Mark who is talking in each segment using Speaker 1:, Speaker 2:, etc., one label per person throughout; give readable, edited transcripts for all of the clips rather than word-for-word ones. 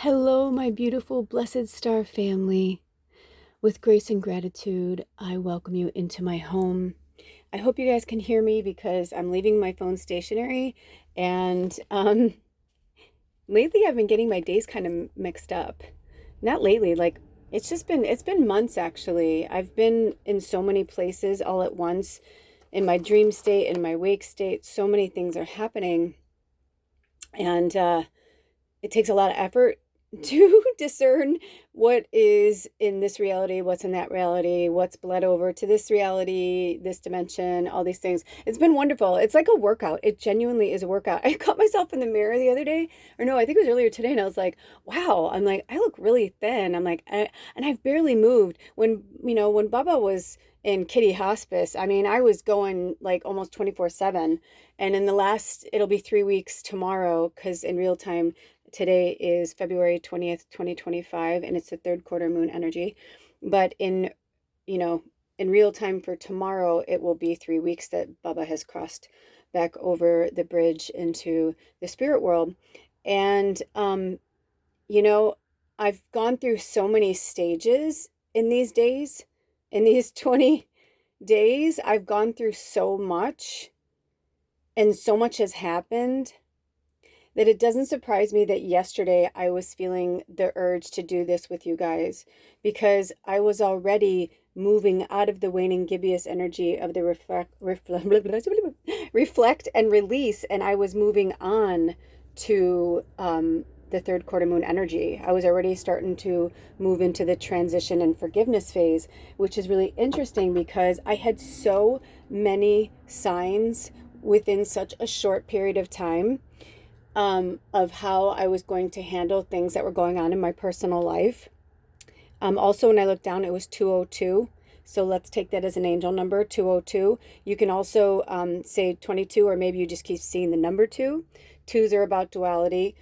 Speaker 1: Hello, my beautiful blessed star family. With grace and gratitude, I welcome you into my home. I hope you guys can hear me because I'm leaving my phone stationary, and lately I've been getting my days kind of mixed up. Not lately, like it's been months actually. I've been in so many places all at once, in my dream state, in my wake state. So many things are happening, and it takes a lot of effort to discern what is in this reality, what's in that reality, what's bled over to this reality, this dimension, all these things. It's been wonderful. It's like a workout. It genuinely is a workout. I caught myself in the mirror the other day, or no, I think it was earlier today, and I was like, wow, I'm like, I look really thin. I'm like, and I've barely moved. When Bubba was in kitty hospice, I mean, I was going like almost 24/7. And in the last, it'll be 3 weeks tomorrow, because in real time, today is February 20th, 2025, and it's the third quarter moon energy. But in real time for tomorrow, it will be 3 weeks that Baba has crossed back over the bridge into the spirit world. And, you know, I've gone through so many stages in these days. In these 20 days, I've gone through so much, and so much has happened, that it doesn't surprise me that yesterday I was feeling the urge to do this with you guys, because I was already moving out of the waning gibbous energy of the reflect and release, and I was moving on to the third quarter moon energy. I was already starting to move into the transition and forgiveness phase, which is really interesting because I had so many signs within such a short period of time, of how I was going to handle things that were going on in my personal life. Also, when I looked down, it was 202. So let's take that as an angel number, 202. You can also say 22, or maybe you just keep seeing the number 2. Twos are about duality.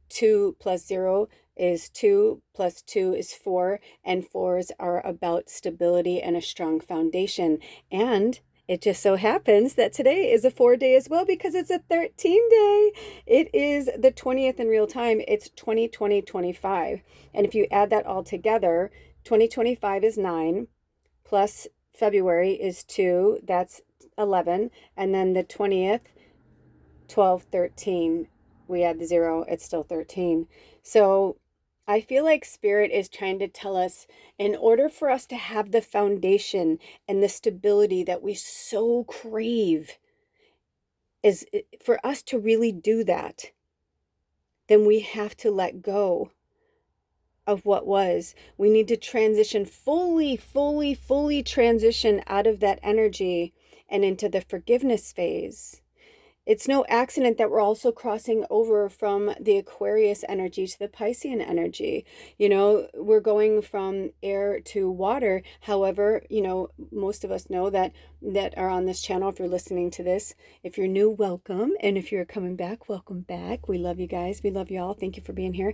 Speaker 1: 2 plus 0 is 2, plus 2 is 4, and 4s are about stability and a strong foundation. And it just so happens that today is a 4-day as well, because it's a 13-day. It is the 20th in real time. It's 2025. And if you add that all together, 2025 is 9, plus February is 2, that's 11. And then the 20th, 12, 13. We add the 0, it's still 13. So I feel like Spirit is trying to tell us, in order for us to have the foundation and the stability that we so crave, is for us to really do that, then we have to let go of what was. We need to transition fully transition out of that energy and into the forgiveness phase. It's no accident that we're also crossing over from the Aquarius energy to the Piscean energy. We're going from air to water. However, most of us know that are on this channel. If you're listening to this, if you're new, welcome. And if you're coming back, welcome back. We love you guys. We love y'all. Thank you for being here.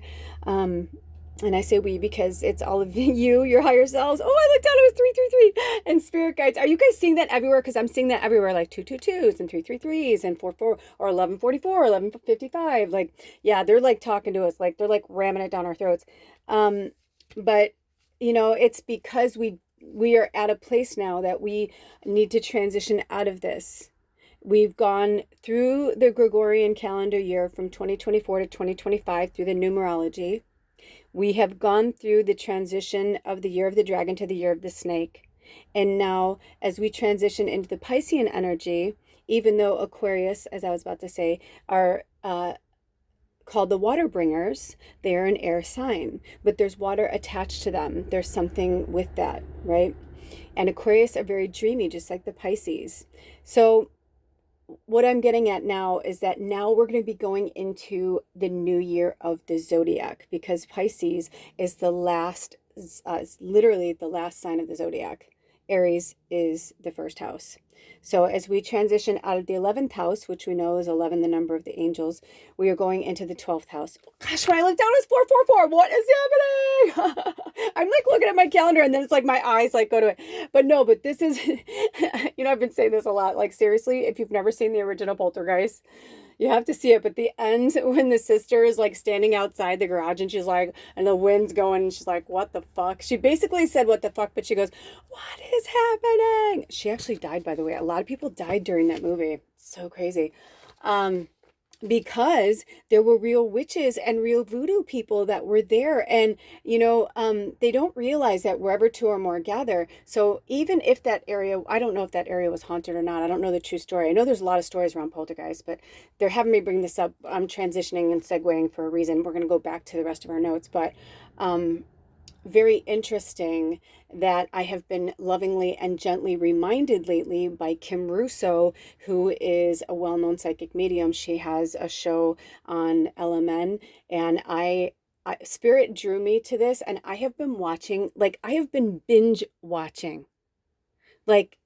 Speaker 1: And I say we because it's all of you, your higher selves. Oh, I looked down, it was 333. And spirit guides. Are you guys seeing that everywhere? Because I'm seeing that everywhere, like 222s and 333s and 44 or 1144, 1155. Like, yeah, they're like talking to us, like they're like ramming it down our throats. But it's because we are at a place now that we need to transition out of this. We've gone through the Gregorian calendar year from 2024 to 2025 through the numerology. We have gone through the transition of the year of the dragon to the year of the snake. And now, as we transition into the Piscean energy, even though Aquarius, as I was about to say, are called the water bringers, they are an air sign, but there's water attached to them. There's something with that, right? And Aquarius are very dreamy, just like the Pisces. So what I'm getting at now is that now we're going to be going into the new year of the zodiac, because Pisces is the last, literally the last sign of the zodiac. Aries is the first house. So as we transition out of the 11th house, which we know is 11, the number of the angels, we are going into the 12th house. Gosh, when I look down, it's 444. What is happening? I'm like looking at my calendar, and then it's like my eyes like go to it. But this is, I've been saying this a lot. Like, seriously, if you've never seen the original Poltergeist, You have to see it, but the end when the sister is like standing outside the garage and she's like, and the wind's going, and she's like, what the fuck? She basically said, what the fuck, but she goes, what is happening? She actually died, by the way. A lot of people died during that movie. So crazy. Um, because there were real witches and real voodoo people that were there, and they don't realize that wherever two or more gather. So even if that area, I don't know if that area was haunted or not, I don't know the true story. I know there's a lot of stories around poltergeist, but they're having me bring this up. I'm transitioning and segueing for a reason. We're going to go back to the rest of our notes, but very interesting that I have been lovingly and gently reminded lately by Kim Russo, who is a well-known psychic medium. She has a show on LMN, and Spirit drew me to this, and I have been watching, like I have been binge watching, like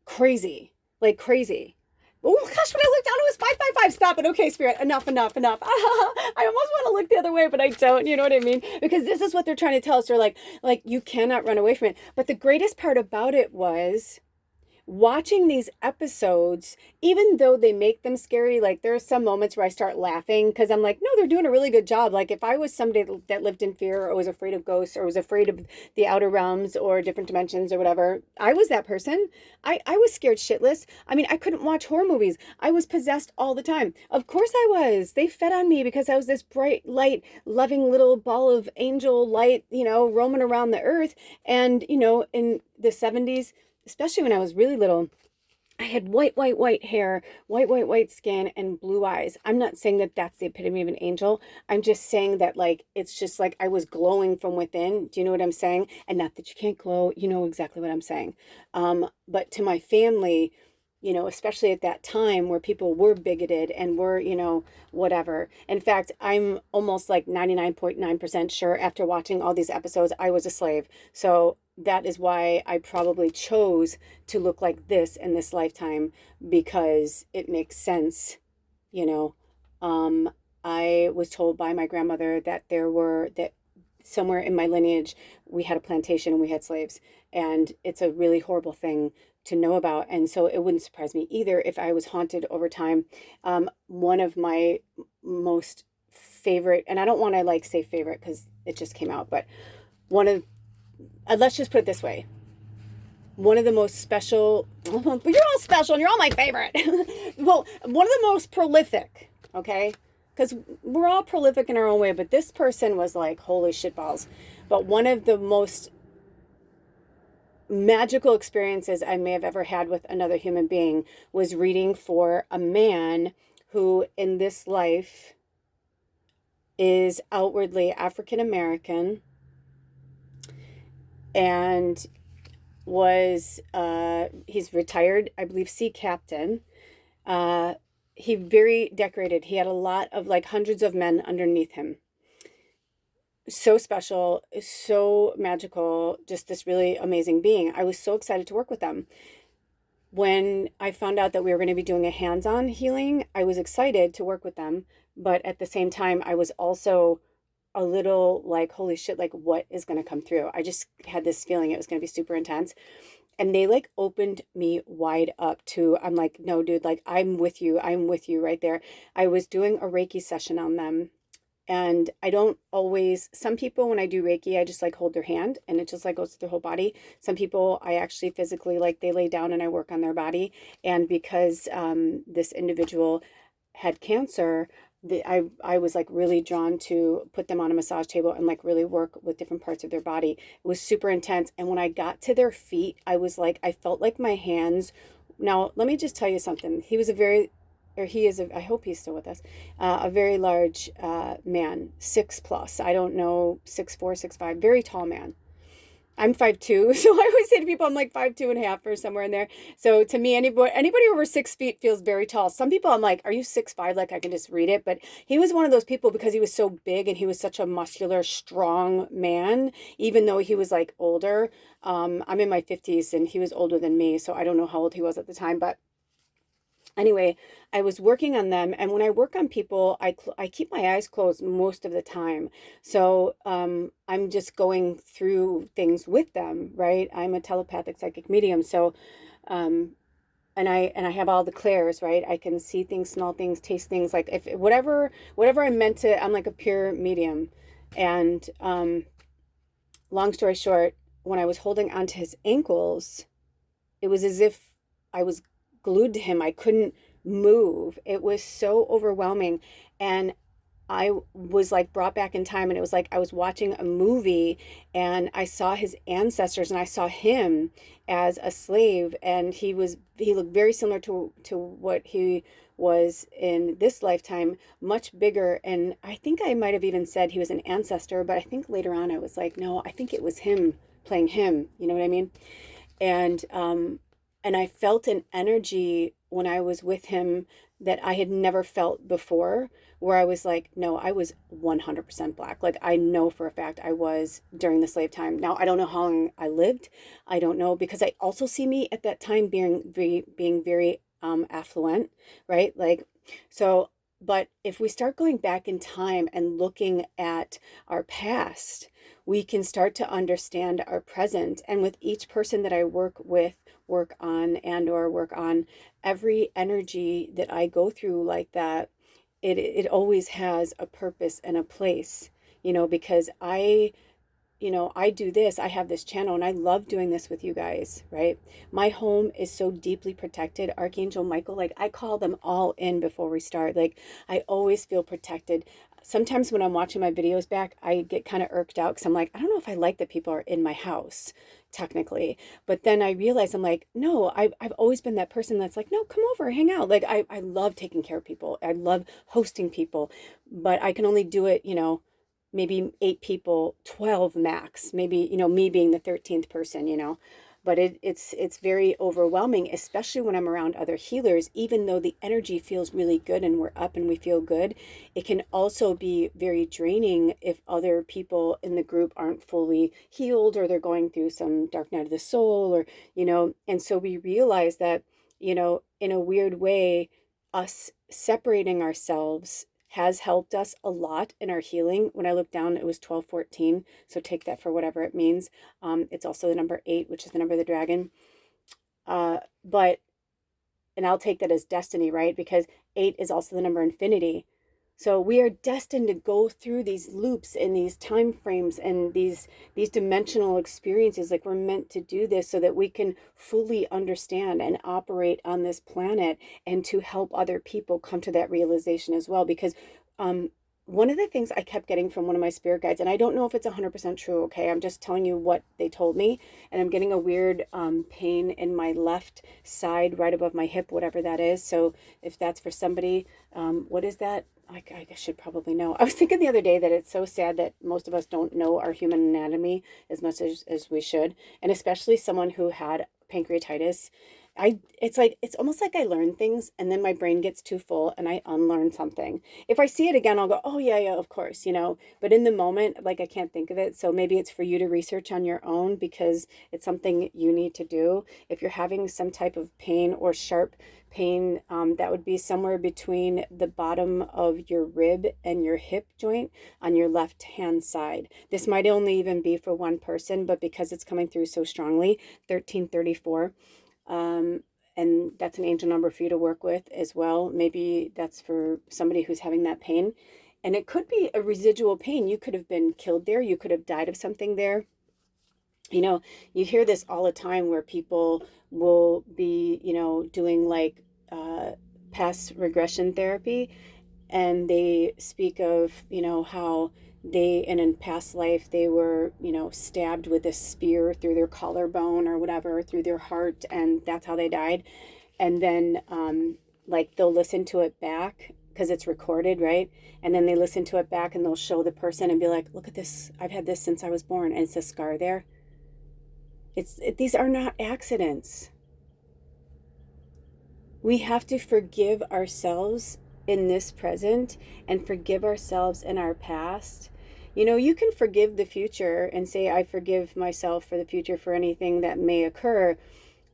Speaker 1: crazy, like crazy. Oh gosh, when I looked down, it was 555. Stop it. Okay, Spirit, enough, enough, enough. I almost want to look the other way, but I don't. You know what I mean? Because this is what they're trying to tell us. They're like you cannot run away from it. But the greatest part about it was watching these episodes, even though they make them scary. Like there are some moments where I start laughing because I'm like, no, they're doing a really good job. Like if I was somebody that lived in fear or was afraid of ghosts or was afraid of the outer realms or different dimensions or whatever, I was that person. I was scared shitless. I mean, I couldn't watch horror movies. I was possessed all the time. Of course I was. They fed on me because I was this bright, light, loving little ball of angel light, roaming around the earth. And, in the 70s, especially when I was really little, I had white, white, white hair, white, white, white skin, and blue eyes. I'm not saying that that's the epitome of an angel. I'm just saying that, like, it's just like I was glowing from within. Do you know what I'm saying? And not that you can't glow. You know exactly what I'm saying. But to my family, especially at that time where people were bigoted and were, whatever. In fact, I'm almost like 99.9% sure after watching all these episodes, I was a slave. So that is why I probably chose to look like this in this lifetime, because it makes sense, you know. I was told by my grandmother that that somewhere in my lineage we had a plantation and we had slaves, and it's a really horrible thing to know about. And so it wouldn't surprise me either if I was haunted over time. One of my most favorite, and I don't want to like say favorite because it just came out, but one of let's just put it this way, one of the most special, you're all special and you're all my favorite. Well, one of the most prolific, okay, because we're all prolific in our own way, but this person was like holy shit balls. But one of the most magical experiences I may have ever had with another human being was reading for a man who in this life is outwardly African American and was he's retired, I believe, sea captain. He very decorated. He had a lot of like hundreds of men underneath him. So special, so magical, just this really amazing being. I was so excited to work with them. When I found out that we were going to be doing a hands-on healing, I was excited to work with them, but at the same time, I was also a little like, holy shit, like what is going to come through? I just had this feeling it was going to be super intense. And they like opened me wide up to, I'm like, no, dude, like I'm with you. I'm with you right there. I was doing a Reiki session on them. And I don't always, some people, when I do Reiki, I just like hold their hand and it just like goes to their whole body. Some people, I actually physically, like they lay down and I work on their body. And because this individual had cancer, I was like really drawn to put them on a massage table and like really work with different parts of their body. It was super intense. And when I got to their feet, I was like, I felt like my hands. Now, let me just tell you something. He was a very, or he is, I hope he's still with us, a very large man, 6+. I don't know, 6'4", 6'5", very tall man. I'm 5'2", so I always say to people I'm like 5'2.5" or somewhere in there. So to me, anybody over 6 feet feels very tall. Some people I'm like, are you 6'5"? Like I can just read it. But he was one of those people because he was so big and he was such a muscular, strong man, even though he was like older. I'm in my 50s and he was older than me, so I don't know how old he was at the time, but anyway, I was working on them, and when I work on people, I keep my eyes closed most of the time. So I'm just going through things with them, right? I'm a telepathic psychic medium. So, and and I have all the clairs, right? I can see things, smell things, taste things. Like if whatever I'm meant to, I'm like a pure medium. And long story short, when I was holding onto his ankles, it was as if I was glued to him. I couldn't move. It was so overwhelming. And I was like brought back in time, and it was like I was watching a movie and I saw his ancestors and I saw him as a slave, and he looked very similar to what he was in this lifetime, much bigger. And I think I might have even said he was an ancestor, but I think later on I was like, no, I think it was him playing him. You know what I mean? And I felt an energy when I was with him that I had never felt before, where I was like, no, I was 100% black. Like I know for a fact I was during the slave time. Now I don't know how long I lived. I don't know, because I also see me at that time being very affluent, right? Like so. But if we start going back in time and looking at our past, we can start to understand our present. And with each person that I work on and or work on, every energy that I go through like that, it always has a purpose and a place, because I do this, I have this channel, and I love doing this with you guys, right? My home is so deeply protected. Archangel Michael, like I call them all in before we start. Like I always feel protected. Sometimes when I'm watching my videos back, I get kind of irked out because I'm like, I don't know if I like that people are in my house, technically. But then I realize I'm like, no, I've always been that person that's like, no, come over, hang out. Like I love taking care of people. I love hosting people, but I can only do it, maybe 8 people, 12 max, maybe, me being the 13th person, but it's very overwhelming, especially when I'm around other healers. Even though the energy feels really good and we're up and we feel good, it can also be very draining if other people in the group aren't fully healed, or they're going through some dark night of the soul, or, and so we realize that, in a weird way, us separating ourselves has helped us a lot in our healing. When I look down, it was 1214. So take that for whatever it means. It's also the number 8, which is the number of the dragon. But, and I'll take that as destiny, right? Because 8 is also the number infinity. So we are destined to go through these loops and these time frames and these dimensional experiences. Like we're meant to do this so that we can fully understand and operate on this planet, and to help other people come to that realization as well. Because one of the things I kept getting from one of my spirit guides, and I don't know if it's 100% true, okay? I'm just telling you what they told me, and I'm getting a weird pain in my left side, right above my hip, whatever that is. So if that's for somebody, what is that? I should probably know. I was thinking the other day that it's so sad that most of us don't know our human anatomy as much as we should. And especially someone who had pancreatitis. It's almost like I learn things and then my brain gets too full and I unlearn something. If I see it again, I'll go, oh yeah, of course, but in the moment, like I can't think of it. So maybe it's for you to research on your own, because it's something you need to do. If you're having some type of pain or sharp pain, that would be somewhere between the bottom of your rib and your hip joint on your left hand side. This might only even be for one person, but because it's coming through so strongly, 1334. And that's an angel number for you to work with as well. Maybe that's for somebody who's having that pain. And it could be a residual pain. You could have been killed there. You could have died of something there. You hear this all the time where people will be, doing like past regression therapy, and they speak of, how they in past life they were, stabbed with a spear through their collarbone or whatever, through their heart, and that's how they died. And then like they'll listen to it back because it's recorded, right? And then they listen to it back and they'll show the person and be like, look at this, I've had this since I was born, and it's a scar there. These are not accidents. We have to forgive ourselves in this present and forgive ourselves in our past. You can forgive the future and say, I forgive myself for the future for anything that may occur.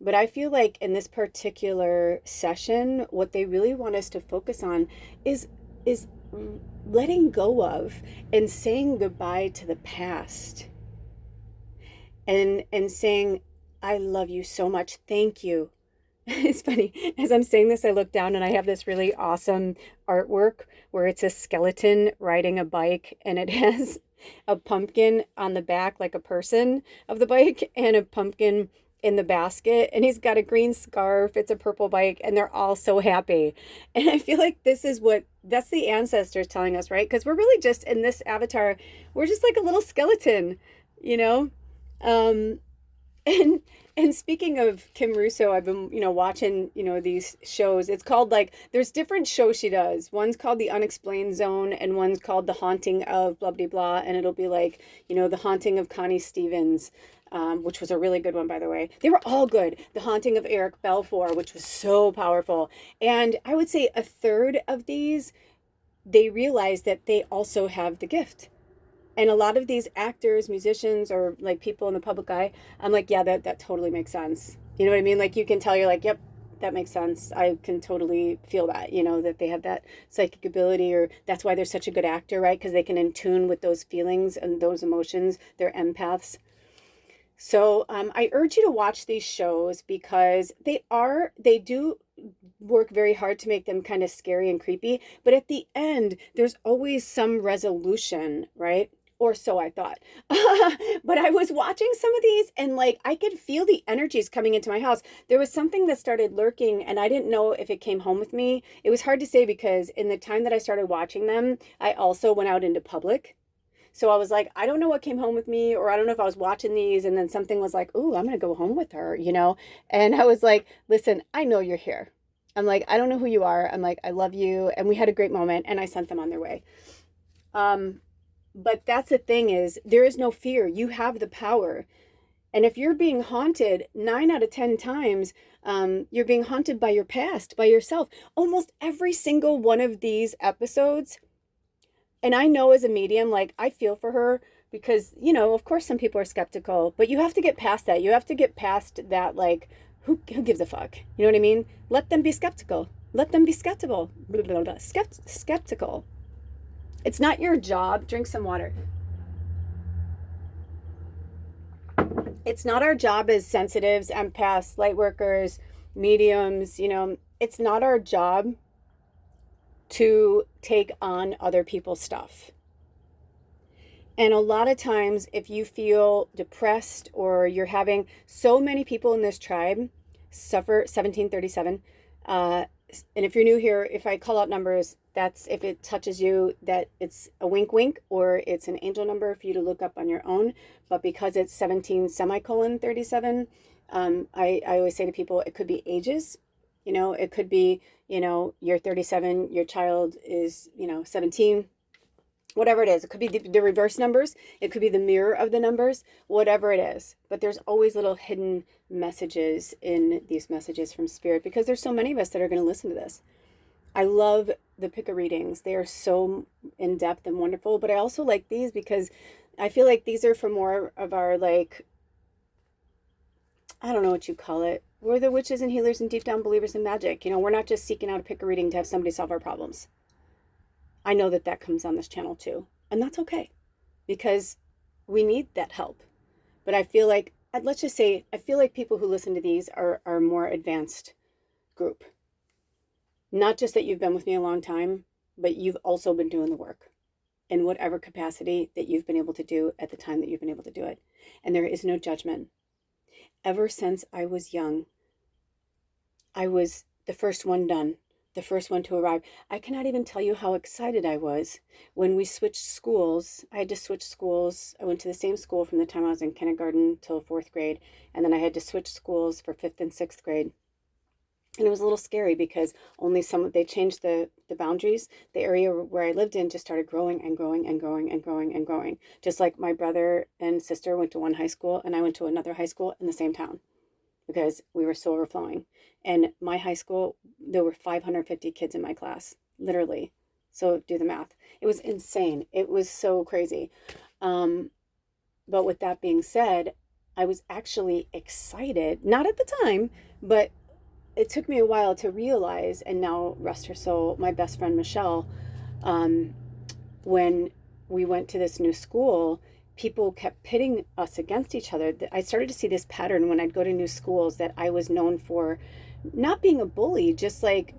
Speaker 1: But I feel like in this particular session, what they really want us to focus on is letting go of and saying goodbye to the past, and saying, I love you so much. Thank you. It's funny. As I'm saying this, I look down and I have this really awesome artwork where it's a skeleton riding a bike and it has a pumpkin on the back, like a person of the bike, and a pumpkin in the basket. And he's got a green scarf. It's a purple bike, and they're all so happy. And I feel like this is that's the ancestors telling us, right? Because we're really just in this avatar, we're just like a little skeleton, you know? Um, and and speaking of Kim Russo, I've been, watching, these shows. It's called like there's different shows she does. One's called The Unexplained Zone and one's called The Haunting of blah blah blah. And it'll be like, The Haunting of Connie Stevens, which was a really good one, by the way. They were all good. The Haunting of Eric Balfour, which was so powerful. And I would say a third of these, they realize that they also have the gift. And a lot of these actors, musicians, or like people in the public eye, I'm like, yeah, that totally makes sense. You know what I mean? Like you can tell, you're like, yep, that makes sense. I can totally feel that, that they have that psychic ability, or that's why they're such a good actor, right? Because they can in tune with those feelings and those emotions. They're empaths. So I urge you to watch these shows because they do work very hard to make them kind of scary and creepy. But at the end, there's always some resolution, right? Or so I thought. But I was watching some of these and like I could feel the energies coming into my house. There was something that started lurking and I didn't know if it came home with me. It was hard to say because in the time that I started watching them, I also went out into public. So I was like, I don't know what came home with me, or I don't know if I was watching these and then something was like, ooh, I'm going to go home with her, And I was like, listen, I know you're here. I'm like, I don't know who you are. I'm like, I love you. And we had a great moment and I sent them on their way. But that's the thing is there is no fear. You have the power. And if you're being haunted 9 out of 10 times, you're being haunted by your past, by yourself. Almost every single one of these episodes. And I know as a medium, like I feel for her because, of course some people are skeptical, but you have to get past that. You have to get past that, like, who gives a fuck? You know what I mean? Let them be skeptical. Let them be skeptical. Blah, blah, blah. Skeptical. It's not your job. Drink some water. It's not our job as sensitives, empaths, light workers, mediums, it's not our job to take on other people's stuff. And a lot of times, if you feel depressed or you're having so many people in this tribe suffer 1737, and if you're new here, if I call out numbers, that's if it touches you, that it's a wink wink or it's an angel number for you to look up on your own. But because it's 17 semicolon 37, I always say to people, it could be ages. It could be, you're 37, your child is, 17, whatever it is. It could be the reverse numbers. It could be the mirror of the numbers, whatever it is. But there's always little hidden messages in these messages from spirit because there's so many of us that are going to listen to this. I love the pick readings. They are so in depth and wonderful, but I also like these because I feel like these are for more of our, like, I don't know what you call it. We're the witches and healers and deep down believers in magic. We're not just seeking out a pick reading to have somebody solve our problems. I know that comes on this channel too. And that's okay because we need that help. But I feel like, let's just say, I feel like people who listen to these are a more advanced group. Not just that you've been with me a long time, but you've also been doing the work in whatever capacity that you've been able to do at the time that you've been able to do it. And there is no judgment. Ever since I was young, I was the first one done, the first one to arrive. I cannot even tell you how excited I was when we switched schools. I had to switch schools. I went to the same school from the time I was in kindergarten till 4th grade. And then I had to switch schools for 5th and 6th grade. And it was a little scary because they changed the boundaries. The area where I lived in just started growing and growing and growing and growing and growing. Just like my brother and sister went to one high school and I went to another high school in the same town because we were so overflowing. And my high school, there were 550 kids in my class, literally. So do the math. It was insane. It was so crazy. But with that being said, I was actually excited, not at the time, but it took me a while to realize, and now rest her soul, my best friend Michelle, when we went to this new school, people kept pitting us against each other. I started to see this pattern when I'd go to new schools that I was known for not being a bully, just like,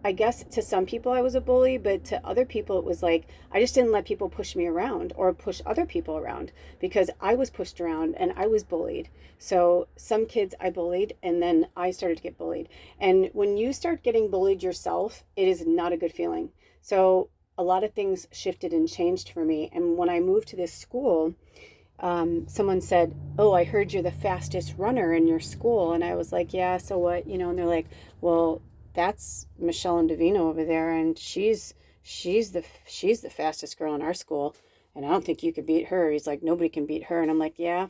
Speaker 1: I guess to some people I was a bully, but to other people it was like I just didn't let people push me around or push other people around because I was pushed around and I was bullied. So some kids I bullied and then I started to get bullied. And when you start getting bullied yourself, it is not a good feeling. So a lot of things shifted and changed for me. And when I moved to this school, someone said, "Oh, I heard you're the fastest runner in your school." And I was like, "Yeah, so what?" And they're like, "Well, that's Michelle and Davina over there, and she's the fastest girl in our school, and I don't think you could beat her." He's like, "Nobody can beat her." And I'm like, "Yeah,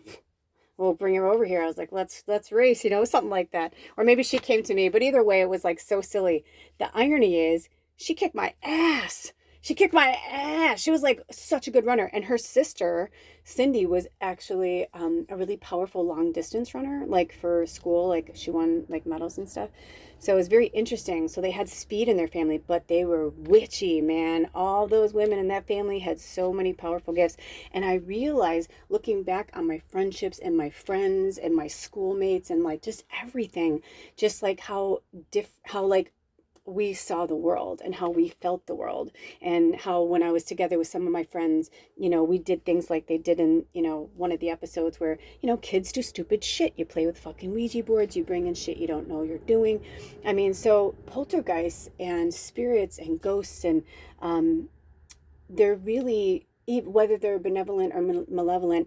Speaker 1: we'll bring her over here." I was like, let's race, something like that. Or maybe she came to me, but either way, it was like so silly. The irony is she kicked my ass. She kicked my ass. She was like such a good runner. And her sister, Cindy, was actually a really powerful long distance runner, like for school, like she won like medals and stuff. So it was very interesting. So they had speed in their family, but they were witchy, man. All those women in that family had so many powerful gifts. And I realized looking back on my friendships and my friends and my schoolmates and like just everything, just like how like we saw the world and how we felt the world, and how when I was together with some of my friends, we did things like they did in, one of the episodes where, kids do stupid shit. You play with fucking Ouija boards, you bring in shit you don't know you're doing. I mean, so poltergeists and spirits and ghosts and they're really, whether they're benevolent or malevolent,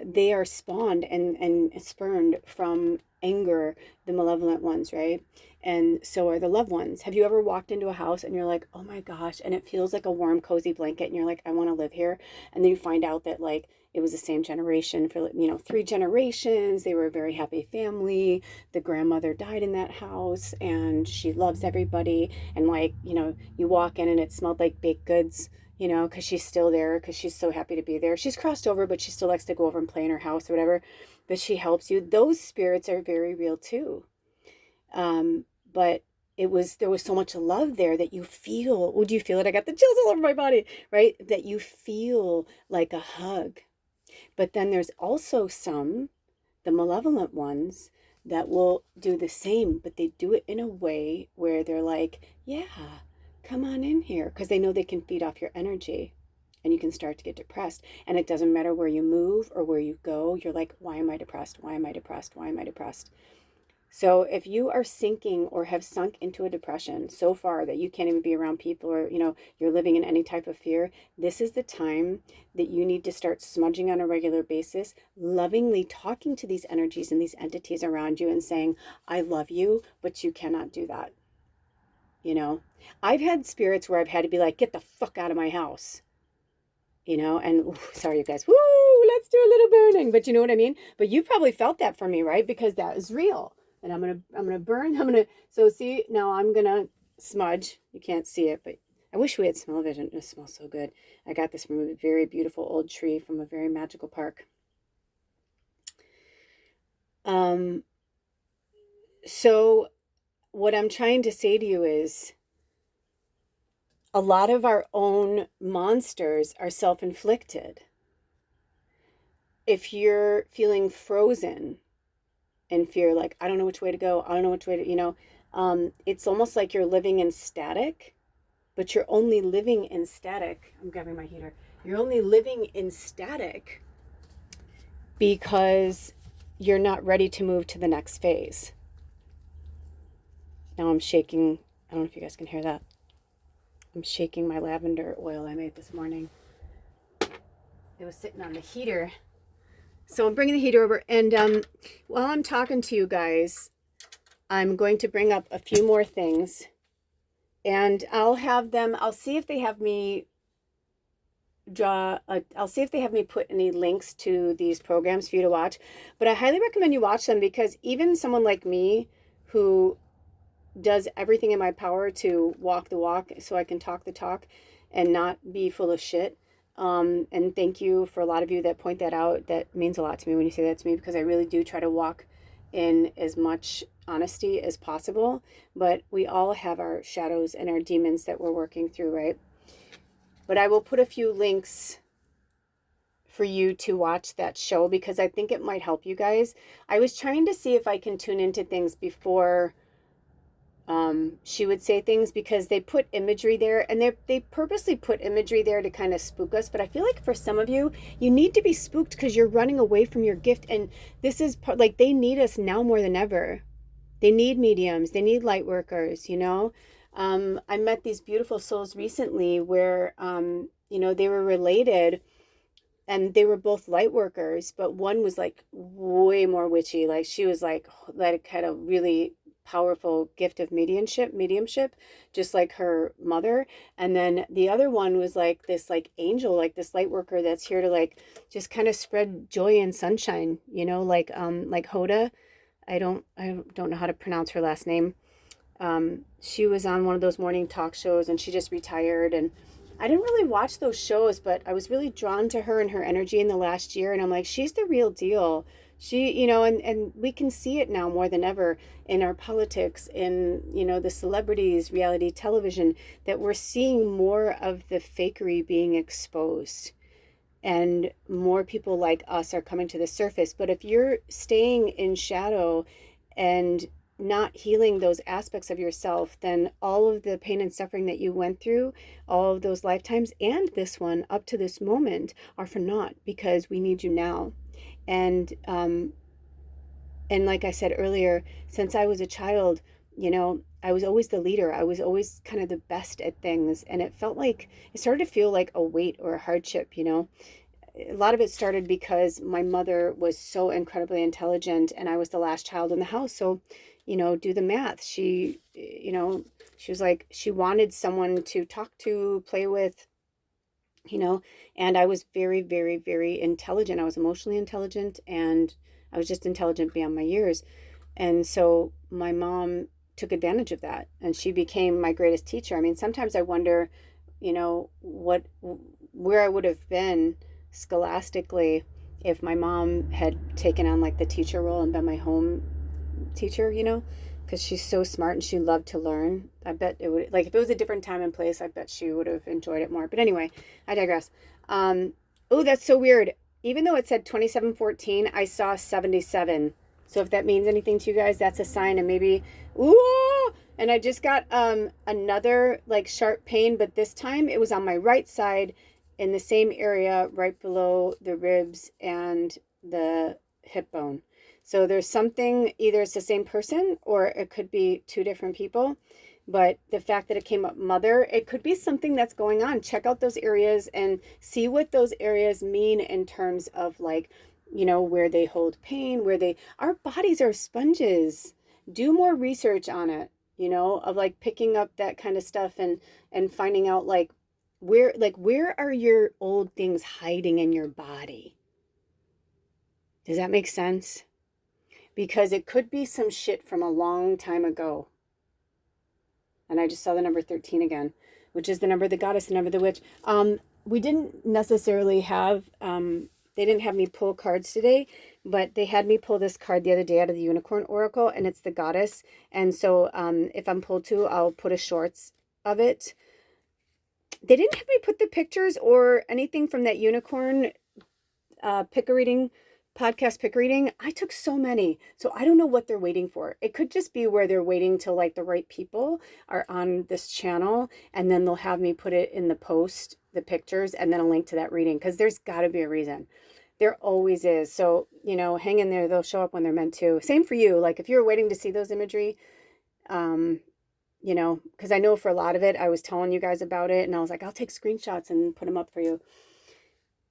Speaker 1: they are spawned and spurned from anger, the malevolent ones, right? And so are the loved ones. Have you ever walked into a house and you're like, oh my gosh, and it feels like a warm, cozy blanket, and you're like, I want to live here. And then you find out that like it was the same generation for 3 generations. They were a very happy family. The grandmother died in that house and she loves everybody. And like, you walk in and it smelled like baked goods, because she's still there, because she's so happy to be there. She's crossed over, but she still likes to go over and play in her house or whatever. But she helps you. Those spirits are very real too. But there was so much love there that you feel. Would you feel it? I got the chills all over my body, right? That you feel like a hug. But then there's also some, the malevolent ones, that will do the same, but they do it in a way where they're like, yeah, come on in here, because they know they can feed off your energy and you can start to get depressed. And it doesn't matter where you move or where you go. You're like, why am I depressed? Why am I depressed? Why am I depressed? So if you are sinking or have sunk into a depression so far that you can't even be around people, or you're living in any type of fear, this is the time that you need to start smudging on a regular basis, lovingly talking to these energies and these entities around you and saying, I love you, but you cannot do that. I've had spirits where I've had to be like, get the fuck out of my house. And ooh, sorry, you guys, woo, let's do a little burning. But you know what I mean? But you probably felt that from me, right? Because that is real. And I'm gonna burn. So see, now I'm gonna smudge. You can't see it, but I wish we had smell-o-vision. It smells so good. I got this from a very beautiful old tree from a very magical park. So what I'm trying to say to you is, a lot of our own monsters are self-inflicted. If you're feeling frozen in fear, like, I don't know which way to go, I don't know which way to, it's almost like you're living in static, but you're only living in static. I'm grabbing my heater. You're only living in static because you're not ready to move to the next phase. Now I'm shaking. I don't know if you guys can hear that. I'm shaking my lavender oil I made this morning. It was sitting on the heater. So I'm bringing the heater over, and while I'm talking to you guys, I'm going to bring up a few more things, and I'll see if they have me I'll see if they have me put any links to these programs for you to watch. But I highly recommend you watch them, because even someone like me who does everything in my power to walk the walk so I can talk the talk and not be full of shit. And thank you for a lot of you that point that out. That means a lot to me when you say that to me, because I really do try to walk in as much honesty as possible. But we all have our shadows and our demons that we're working through, right? But I will put a few links for you to watch that show, because I think it might help you guys. I was trying to see if I can tune into things before She would say things because they put imagery there, and they purposely put imagery there to kind of spook us. But I feel like for some of you, you need to be spooked because you're running away from your gift. And this is like, they need us now more than ever. They need mediums. They need light workers, you know? I met these beautiful souls recently where, they were related, and they were both light workers, but one was like way more witchy. Like she was like had a really powerful gift of mediumship, just like her mother. And then the other one was like this like angel, like this light worker that's here to like just kind of spread joy and sunshine, like Hoda. I don't know how to pronounce her last name. She was on one of those morning talk shows, and she just retired, and I didn't really watch those shows, but I was really drawn to her and her energy in the last year. And I'm like, she's the real deal. She, and we can see it now more than ever in our politics, in, the celebrities, reality television, that we're seeing more of the fakery being exposed. And more people like us are coming to the surface. But if you're staying in shadow and not healing those aspects of yourself, then all of the pain and suffering that you went through, all of those lifetimes and this one up to this moment are for naught, because we need you now. And like I said earlier, since I was a child, I was always the leader. I was always kind of the best at things, and it started to feel like a weight or a hardship. A lot of it started because my mother was so incredibly intelligent, and I was the last child in the house. So, do the math. She was like, she wanted someone to talk to, play with, and I was very, very, very intelligent. I was emotionally intelligent, and I was just intelligent beyond my years. And so my mom took advantage of that, and she became my greatest teacher. I mean, sometimes I wonder, where I would have been scholastically if my mom had taken on like the teacher role and been my home teacher, because she's so smart and she loved to learn. I bet it would, like, if it was a different time and place, I bet she would have enjoyed it more. But anyway, I digress. Oh, that's so weird. Even though it said 2714, I saw 77. So if that means anything to you guys, that's a sign. And maybe, ooh, and I just got another like sharp pain, but this time it was on my right side in the same area right below the ribs and the hip bone. So there's something, either it's the same person or it could be two different people. But the fact that it came up mother, it could be something that's going on. Check out those areas and see what those areas mean in terms of like, where they hold pain, our bodies are sponges. Do more research on it, of like picking up that kind of stuff and finding out like where are your old things hiding in your body? Does that make sense? Because it could be some shit from a long time ago. And I just saw the number 13 again, which is the number of the goddess, the number of the witch. We didn't necessarily have, they didn't have me pull cards today, but they had me pull this card the other day out of the Unicorn Oracle, and it's the goddess. And so if I'm pulled to, I'll put a shorts of it. They didn't have me put the pictures or anything from that Unicorn pick a reading podcast pick reading. I took so many, so I don't know what they're waiting for. It could just be where they're waiting till like the right people are on this channel, and then they'll have me put it in the post, the pictures, and then a link to that reading, because there's got to be a reason. There always is. So hang in there. They'll show up when they're meant to. Same for you. Like if you're waiting to see those imagery, because I know for a lot of it, I was telling you guys about it, and I was like, I'll take screenshots and put them up for you.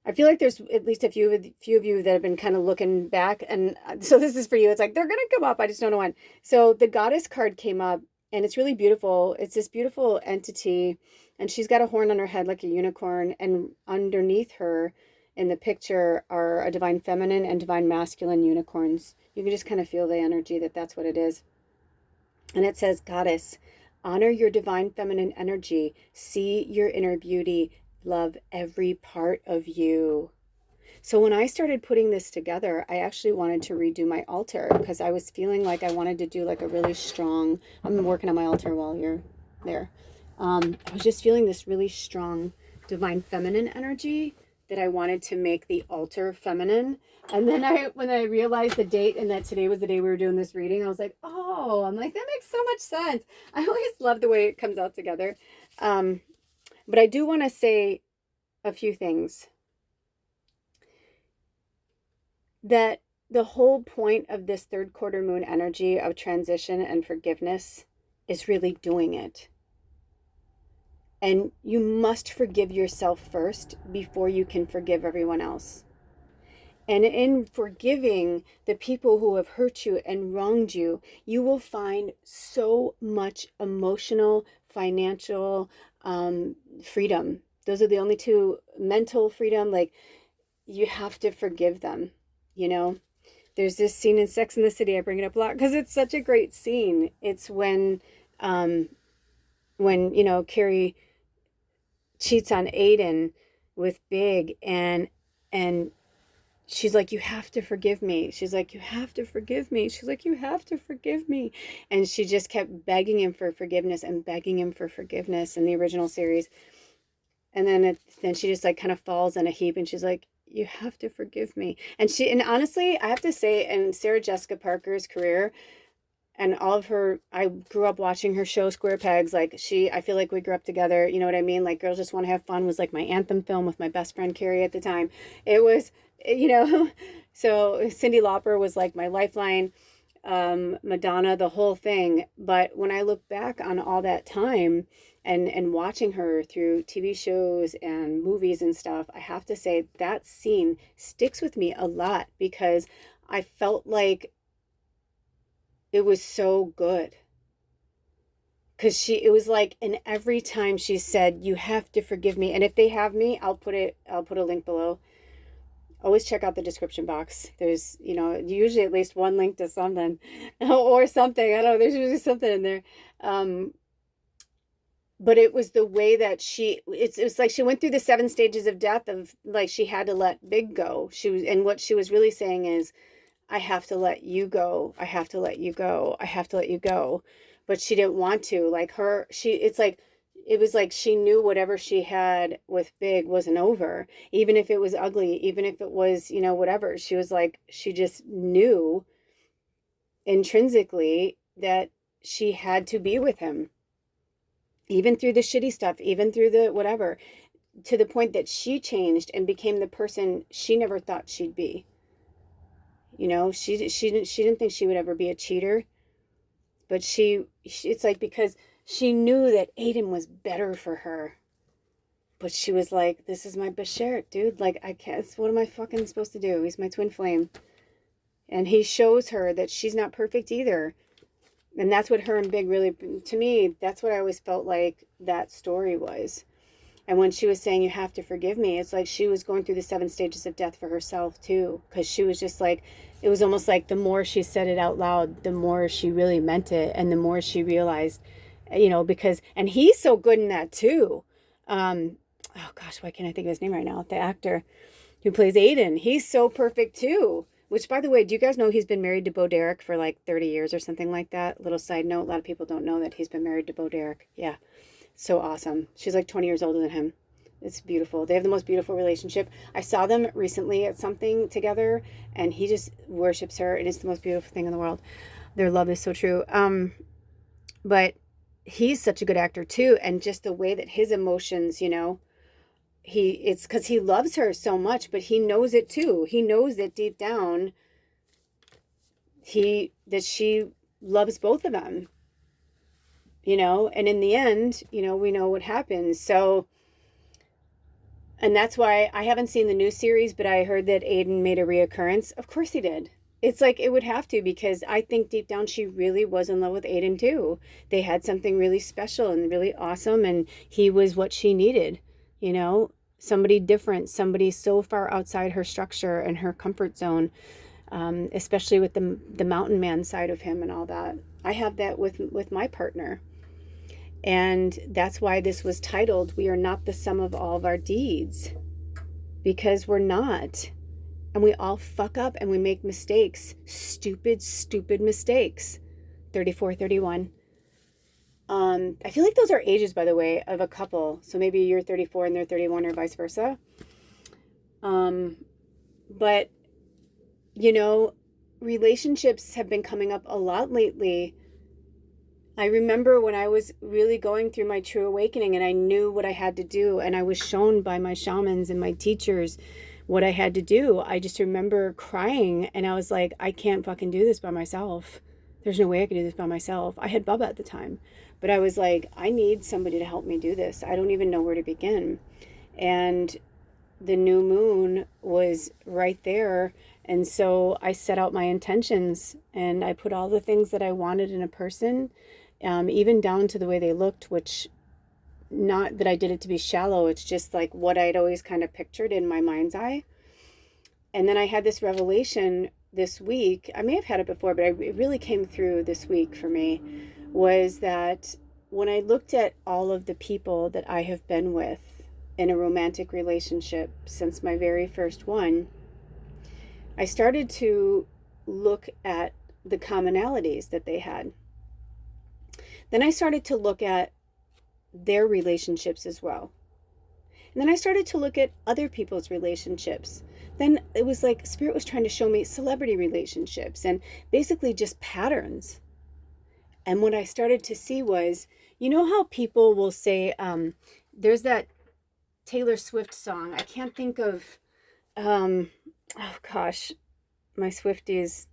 Speaker 1: I feel like there's at least a few of you that have been kind of looking back. And so this is for you. It's like, they're going to come up. I just don't know when. So the goddess card came up, and it's really beautiful. It's this beautiful entity, and she's got a horn on her head like a unicorn. And underneath her in the picture are a divine feminine and divine masculine unicorns. You can just kind of feel the energy that's what it is. And it says, goddess, honor your divine feminine energy. See your inner beauty. Love every part of you. So when I started putting this together, I actually wanted to redo my altar, because I was feeling like I wanted to do like a really strong, I'm working on my altar while you're there. I was just feeling this really strong divine feminine energy that I wanted to make the altar feminine. And then when I realized the date and that today was the day we were doing this reading, I was like, oh, I'm like, that makes so much sense. I always love the way it comes out together. But I do want to say a few things. That the whole point of this third quarter moon energy of transition and forgiveness is really doing it. And you must forgive yourself first before you can forgive everyone else. And in forgiving the people who have hurt you and wronged you, you will find so much emotional, financial freedom. Those are the only two. Mental freedom, like, you have to forgive them, you know? There's this scene in Sex and the City, I bring it up a lot because it's such a great scene. It's when Carrie cheats on Aiden with Big, and she's like, you have to forgive me. She's like, you have to forgive me. She's like, you have to forgive me. And she just kept begging him for forgiveness and begging him for forgiveness in the original series. And then she just like kind of falls in a heap and she's like, you have to forgive me. And honestly, I have to say, in Sarah Jessica Parker's career and all of her, I grew up watching her show Square Pegs. Like, I feel like we grew up together. You know what I mean? Like, Girls Just Want to Have Fun was like my anthem film with my best friend Carrie at the time. It was, so Cyndi Lauper was like my lifeline, Madonna, the whole thing. But when I look back on all that time and watching her through TV shows and movies and stuff, I have to say that scene sticks with me a lot because I felt like it was so good. Because it was like, and every time she said, you have to forgive me. And if they have me, I'll put a link below. Always check out the description box. There's, usually at least one link to something or something. I don't know. There's usually something in there. But it was the way that it was like she went through the 7 stages of death of like, she had to let Big go. And what she was really saying is, I have to let you go. I have to let you go. I have to let you go. But she didn't want to. Like it was like she knew whatever she had with Big wasn't over. Even if it was ugly, even if it was, whatever. She was like, she just knew intrinsically that she had to be with him. Even through the shitty stuff, even through the whatever. To the point that she changed and became the person she never thought she'd be. She didn't think she would ever be a cheater, but it's like, because she knew that Aiden was better for her, but she was like, this is my Bashert, dude. Like, I can't, what am I fucking supposed to do? He's my twin flame. And he shows her that she's not perfect either. And that's what her and Big really, to me, that's what I always felt like that story was. And when she was saying, you have to forgive me, it's like she was going through the 7 stages of death for herself too. Because she was just like, it was almost like the more she said it out loud, the more she really meant it. And the more she realized, and he's so good in that too. Oh gosh, why can't I think of his name right now? The actor who plays Aiden, he's so perfect too. Which, by the way, do you guys know he's been married to Bo Derek for like 30 years or something like that? Little side note, a lot of people don't know that he's been married to Bo Derek. Yeah. So awesome. She's like 20 years older than him. It's beautiful. They have the most beautiful relationship. I saw them recently at something together, and he just worships her, and it's the most beautiful thing in the world. Their love is so true. But he's such a good actor too, and just the way that his emotions, it's because he loves her so much, but he knows it too. He knows that deep down, that she loves both of them. And in the end, we know what happens. So, and that's why I haven't seen the new series, but I heard that Aiden made a reoccurrence. Of course he did. It's like, it would have to, because I think deep down she really was in love with Aiden too. They had something really special and really awesome, and he was what she needed, somebody different, somebody so far outside her structure and her comfort zone, especially with the mountain man side of him and all that. I have that with my partner. And that's why this was titled, We Are Not the Sum of All of Our Deeds. Because we're not. And we all fuck up and we make mistakes. Stupid, stupid mistakes. 34, 31. I feel like those are ages, by the way, of a couple. So maybe you're 34 and they're 31 or vice versa. Um, but, you know, relationships have been coming up a lot lately. I remember when I was really going through my true awakening and I knew what I had to do, and I was shown by my shamans and my teachers what I had to do. I just remember crying and I was like, I can't fucking do this by myself. There's no way I could do this by myself. I had Bubba at the time, but I was like, I need somebody to help me do this. I don't even know where to begin. And the new moon was right there. And so I set out my intentions and I put all the things that I wanted in a person, even down to the way they looked, which, not that I did it to be shallow, it's just like what I'd always kind of pictured in my mind's eye. And then I had this revelation this week. I may have had it before, but it really came through this week for me, was that when I looked at all of the people that I have been with in a romantic relationship since my very first one, I started to look at the commonalities that they had. Then I started to look at their relationships as well. And then I started to look at other people's relationships. Then it was like Spirit was trying to show me celebrity relationships and basically just patterns. And what I started to see was, you know how people will say, there's that Taylor Swift song. I can't think of, oh gosh, my Swifties.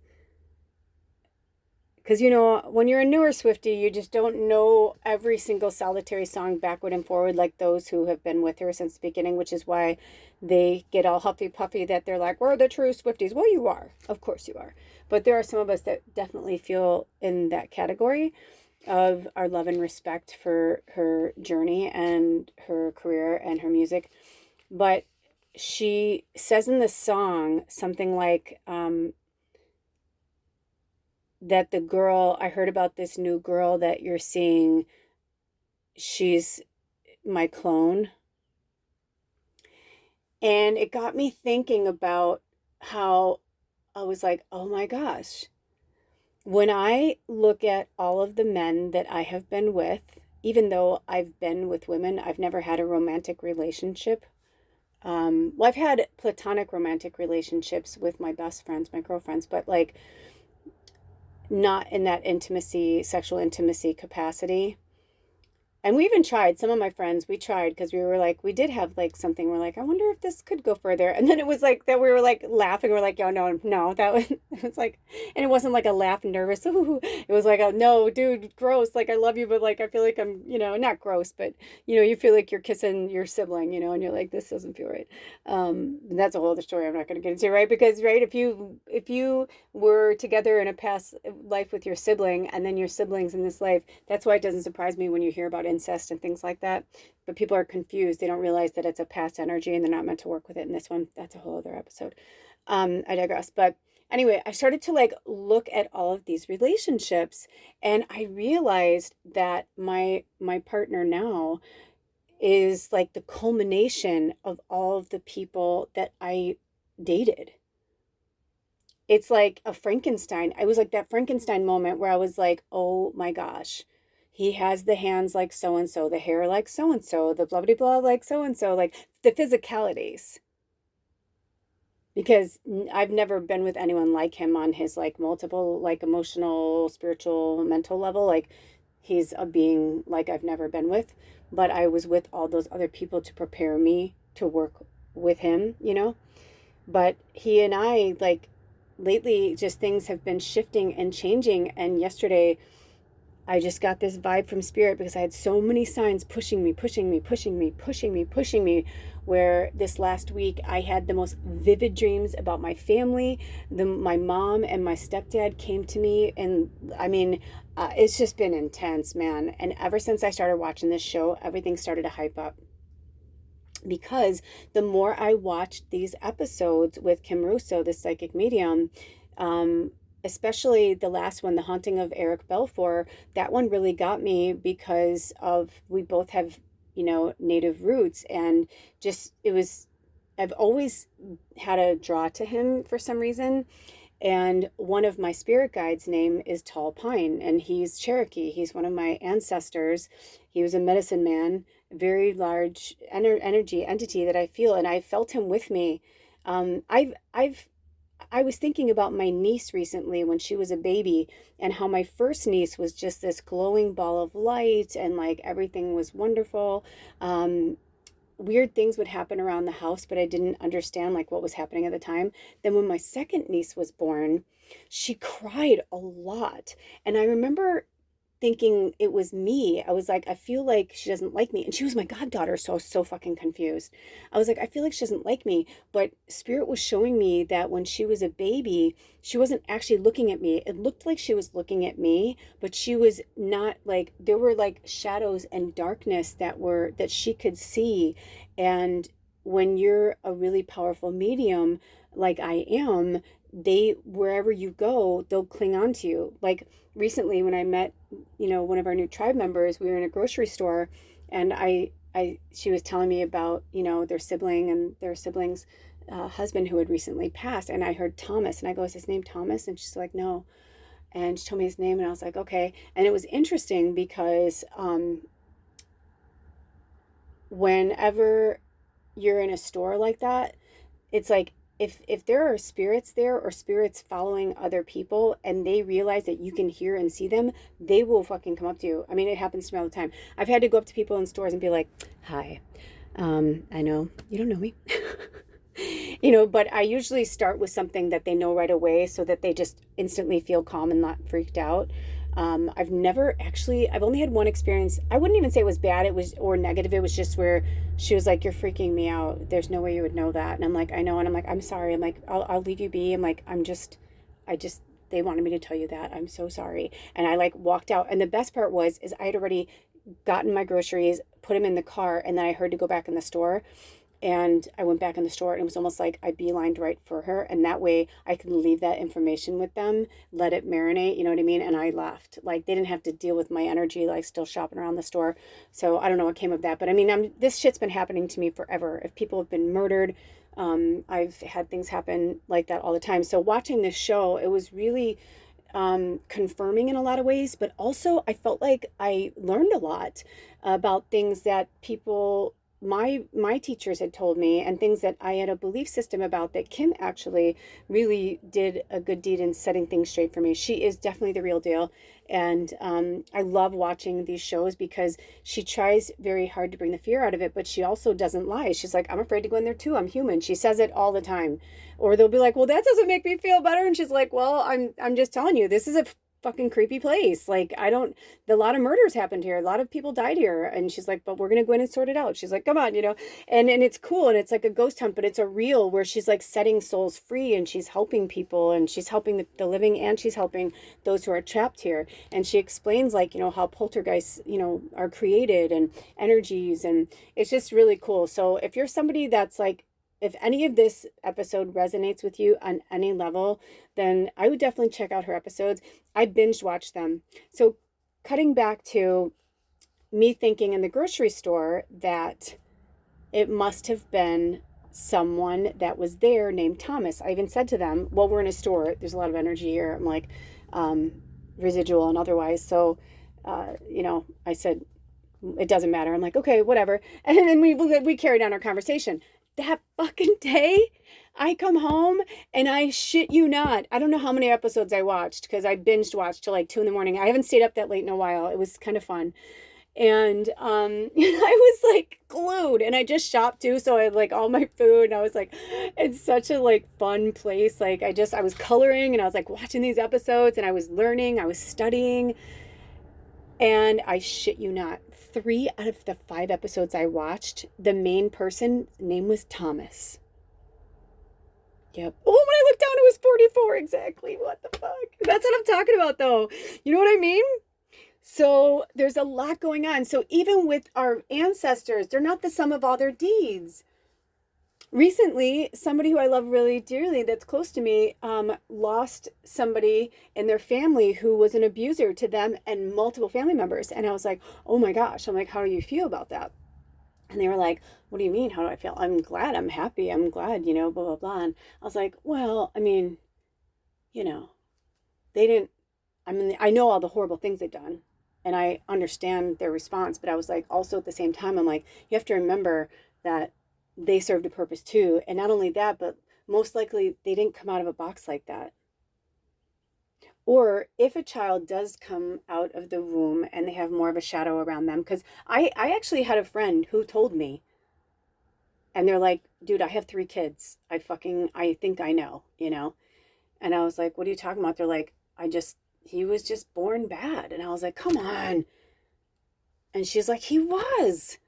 Speaker 1: Because, you know, when you're a newer Swiftie, you just don't know every single solitary song backward and forward like those who have been with her since the beginning, which is why they get all huffy puffy that they're like, we're the true Swifties. Well, you are. Of course you are. But there are some of us that definitely feel in that category of our love and respect for her journey and her career and her music. But she says in the song something like, that the girl, I heard about this new girl that you're seeing, she's my clone. And it got me thinking about how I was like, oh my gosh, when I look at all of the men that I have been with, even though I've been with women, I've never had a romantic relationship. Well, I've had platonic romantic relationships with my best friends, my girlfriends, but like, not in that intimacy, sexual intimacy capacity. And we even tried, some of my friends, we tried because we were like, we did have like something, we're like, I wonder if this could go further. And then it was like that we were like laughing, we're like, yo, no, that was, it was like, and it wasn't like a laugh nervous, ooh, it was like, a no, dude, gross, like I love you, but like I feel like I'm, you know, not gross, but you know, you feel like you're kissing your sibling, you know, and you're like, this doesn't feel right. That's a whole other story I'm not going to get into, right? Because right, if you were together in a past life with your sibling and then your siblings in this life, that's why it doesn't surprise me when you hear about incest and things like that. But people are confused. They don't realize that it's a past energy and they're not meant to work with it in this one. That's a whole other episode. I digress. But anyway, I started to like look at all of these relationships and I realized that my partner now is like the culmination of all of the people that I dated. It's like a Frankenstein. I was like that Frankenstein moment where I was like, oh my gosh, he has the hands like so and so, the hair like so and so, the blah blah blah like so and so, like the physicalities. Because I've never been with anyone like him on his like multiple like emotional, spiritual, mental level. Like he's a being like I've never been with, but I was with all those other people to prepare me to work with him, you know? But he and I, like, lately, just things have been shifting and changing. And yesterday, I just got this vibe from Spirit because I had so many signs pushing me, where this last week I had the most vivid dreams about my family. My mom and my stepdad came to me, and I mean, it's just been intense, man. And ever since I started watching this show, everything started to hype up. Because the more I watched these episodes with Kim Russo, the psychic medium, especially the last one, The Haunting of Eric Belfour, that one really got me because we both have, you know, native roots, and just, I've always had a draw to him for some reason. And one of my spirit guides' name is Tall Pine, and he's Cherokee. He's one of my ancestors. He was a medicine man very large energy entity that I feel, and I felt him with me. I was thinking about my niece recently when she was a baby, and how my first niece was just this glowing ball of light, and like everything was wonderful. Um, Weird things would happen around the house, but I didn't understand like what was happening at the time. Then when my second niece was born, she cried a lot. And I remember thinking it was me. I was like, I feel like she doesn't like me. And she was my goddaughter, so I was so fucking confused. I was like, I feel like she doesn't like me. But Spirit was showing me that when she was a baby, she wasn't actually looking at me. It looked like she was looking at me, but she was not. Like, there were like shadows and darkness that she could see. And when you're a really powerful medium like I am, they, wherever you go, they'll cling on to you. Like recently when I met, one of our new tribe members, we were in a grocery store, and she was telling me about, their sibling and their sibling's husband who had recently passed. And I heard Thomas, and I go, is his name Thomas? And she's like, no. And she told me his name, and I was like, okay. And it was interesting because whenever you're in a store like that, it's like, if there are spirits there, or spirits following other people, and they realize that you can hear and see them, they will fucking come up to you. I mean, it happens to me all the time. I've had to go up to people in stores and be like, hi, I know you don't know me. But I usually start with something that they know right away, so that they just instantly feel calm and not freaked out. I've only had one experience. I wouldn't even say it was bad, or negative. It was just where she was like, you're freaking me out. There's no way you would know that. And I'm like, I know. And I'm like, I'm sorry. I'm like, I'll leave you be. I'm like, they wanted me to tell you that. I'm so sorry. And I like walked out. And the best part is I had already gotten my groceries, put them in the car, and then I heard to go back in the store. And I went back in the store, and it was almost like I beelined right for her. And that way I could leave that information with them, let it marinate, you know what I mean? And I left. Like, they didn't have to deal with my energy, like still shopping around the store. So I don't know what came of that. But I mean, this shit's been happening to me forever. If people have been murdered, I've had things happen like that all the time. So watching this show, it was really confirming in a lot of ways, but also I felt like I learned a lot about things that my teachers had told me, and things that I had a belief system about, that Kim actually really did a good deed in setting things straight for me. She is definitely the real deal. And I love watching these shows because she tries very hard to bring the fear out of it, but she also doesn't lie. She's like, I'm afraid to go in there too. I'm human. She says it all the time. Or they'll be like, well, that doesn't make me feel better. And she's like, well, I'm just telling you, this is a fucking creepy place. Like, a lot of murders happened here. A lot of people died here. And she's like, but we're going to go in and sort it out. She's like, come on, and it's cool. And it's like a ghost hunt, but it's a real, where she's like setting souls free, and she's helping people, and she's helping the living, and she's helping those who are trapped here. And she explains like, how poltergeists, are created, and energies. And it's just really cool. So if you're somebody that's like, if any of this episode resonates with you on any level, then I would definitely check out her episodes. I binge watched them. So cutting back to me thinking in the grocery store that it must have been someone that was there named Thomas. I even said to them, well, we're in a store. There's a lot of energy here. I'm like, residual and otherwise. So, I said, it doesn't matter. I'm like, okay, whatever. And then we carried on our conversation. That fucking day, I come home, and I shit you not, I don't know how many episodes I watched, because I binged watched till like 2 a.m. I haven't stayed up that late in a while. It was kind of fun. And I was like glued, and I just shopped too, so I had like all my food, and I was like, it's such a like fun place. Like I was coloring, and I was like watching these episodes, and I was learning, I was studying. And I shit you not, 3 out of the 5 episodes I watched, the main person's name was Thomas. Yep. Oh, when I looked down, it was 44 exactly. What the fuck? That's what I'm talking about, though. You know what I mean? So there's a lot going on. So even with our ancestors, they're not the sum of all their deeds. Recently, somebody who I love really dearly, that's close to me, lost somebody in their family who was an abuser to them and multiple family members. And I was like, oh my gosh. I'm like, how do you feel about that? And they were like, what do you mean? How do I feel? I'm glad. I'm happy. I'm glad, blah, blah, blah. And I was like, well, I mean, they didn't, I know all the horrible things they've done. And I understand their response, but I was like, also at the same time, I'm like, you have to remember that they served a purpose too. And not only that, but most likely they didn't come out of a box like that. Or if a child does come out of the womb and they have more of a shadow around them, because I actually had a friend who told me, and they're like, dude, I have 3 kids. I think I know, you know? And I was like, what are you talking about? They're like, he was just born bad. And I was like, come on. And she's like, he was.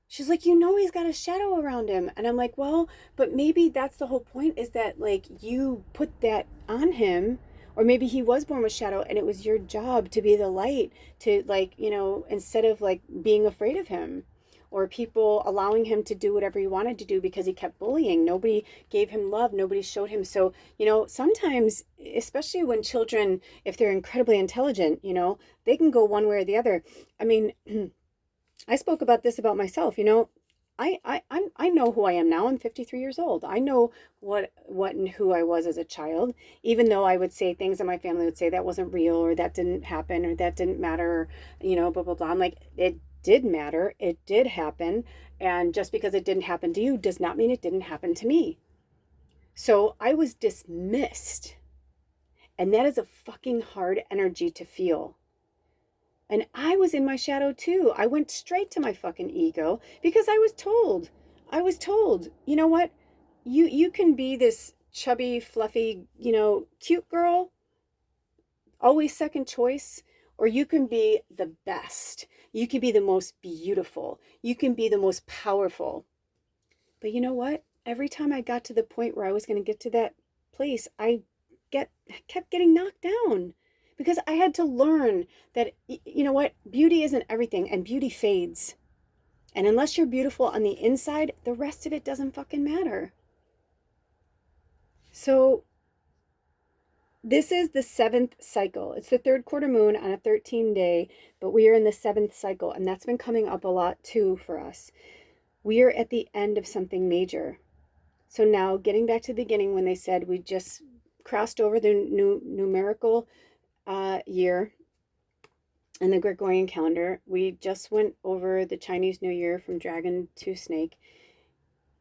Speaker 1: She's like, he's got a shadow around him. And I'm like, well, but maybe that's the whole point, is that like you put that on him, or maybe he was born with shadow and it was your job to be the light, to like, instead of like being afraid of him, or people allowing him to do whatever he wanted to do because he kept bullying. Nobody gave him love. Nobody showed him. So, sometimes, especially when children, if they're incredibly intelligent, they can go one way or the other. I mean, I spoke about this about myself, I know who I am now. I'm 53 years old. I know what and who I was as a child, even though I would say things that my family would say that wasn't real, or that didn't happen, or that didn't matter, blah, blah, blah. I'm like, it did matter. It did happen. And just because it didn't happen to you does not mean it didn't happen to me. So I was dismissed. And that is a fucking hard energy to feel. And I was in my shadow too. I went straight to my fucking ego because I was told, you know what? You can be this chubby, fluffy, cute girl, always second choice, or you can be the best. You can be the most beautiful. You can be the most powerful. But you know what? Every time I got to the point where I was going to get to that place, I kept getting knocked down. Because I had to learn that, you know what, beauty isn't everything, and beauty fades. And unless you're beautiful on the inside, the rest of it doesn't fucking matter. So this is the 7th cycle. It's the 3rd quarter moon on a 13-day, but we are in the 7th cycle, and that's been coming up a lot too for us. We are at the end of something major. So now, getting back to the beginning when they said we just crossed over the numerical year in the Gregorian calendar. We just went over the Chinese New Year from dragon to snake.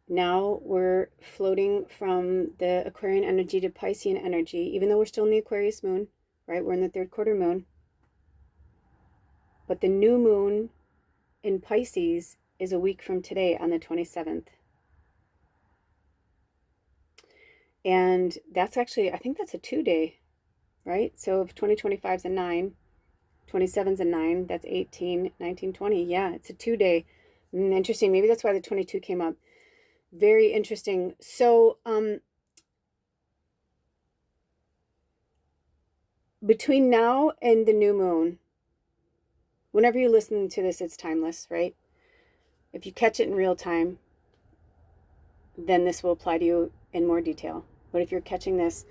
Speaker 1: Now we're floating from the Aquarian energy to Piscean energy, even though we're still in the Aquarius moon, right? We're in the 3rd quarter moon. But the new moon in Pisces is a week from today on the 27th. And that's actually, I think that's a 2-day. Right? So if 2025 is a 9, 27 is a 9, that's 18, 19, 20. Yeah, it's a 2-day. Interesting. Maybe that's why the 22 came up. Very interesting. So between now and the new moon, whenever you're listening to this, it's timeless, right? If you catch it in real time, then this will apply to you in more detail. But if you're catching this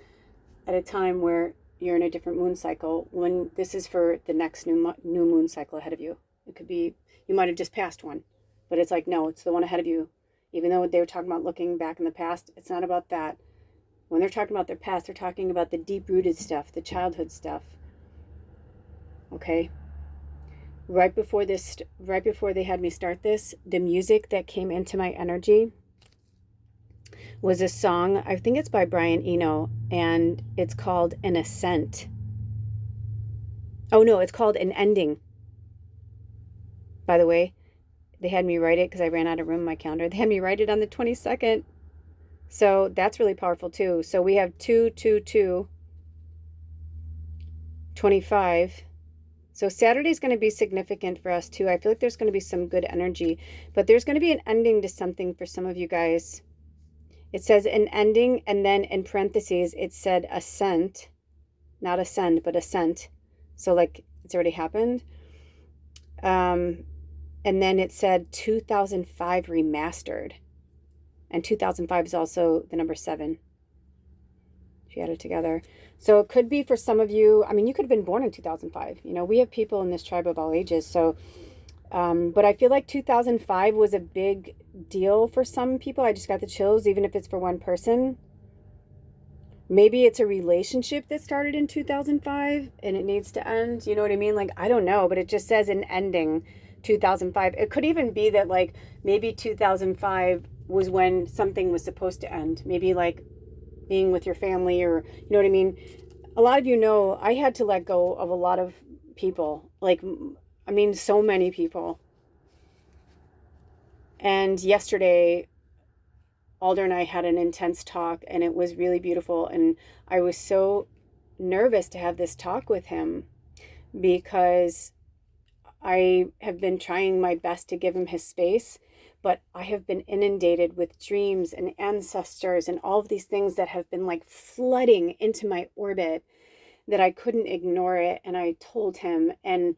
Speaker 1: at a time where you're in a different moon cycle, when this is for the next new moon cycle ahead of you. It could be, you might have just passed one, but it's like, no, it's the one ahead of you. Even though they were talking about looking back in the past, it's not about that. When they're talking about their past, they're talking about the deep-rooted stuff, the childhood stuff. Okay? Right before they had me start this, the music that came into my energy was a song, I think it's by Brian Eno, and it's called An Ascent. Oh no, it's called An Ending. By the way, they had me write it because I ran out of room in my calendar. They had me write it on the 22nd. So that's really powerful too. So we have 2, 2, 2, 25. So Saturday's going to be significant for us too. I feel like there's going to be some good energy, but there's going to be an ending to something for some of you guys. It says an ending, and then in parentheses, it said ascent, not ascend, but ascent. So like it's already happened. And then it said 2005 remastered. And 2005 is also the number 7. If you add it together. So it could be for some of you, I mean, you could have been born in 2005. We have people in this tribe of all ages. So, but I feel like 2005 was a big deal for some people. I just got the chills, even if it's for one person. Maybe it's a relationship that started in 2005 and it needs to end. You know what I mean? Like, I don't know, but it just says an ending 2005. It could even be that, like, maybe 2005 was when something was supposed to end. Maybe like being with your family, or, you know what I mean? A lot of you know I had to let go of a lot of people. Like, I mean, so many people. And yesterday, Alder and I had an intense talk, and it was really beautiful. And I was so nervous to have this talk with him because I have been trying my best to give him his space, but I have been inundated with dreams and ancestors and all of these things that have been like flooding into my orbit that I couldn't ignore it. And I told him, and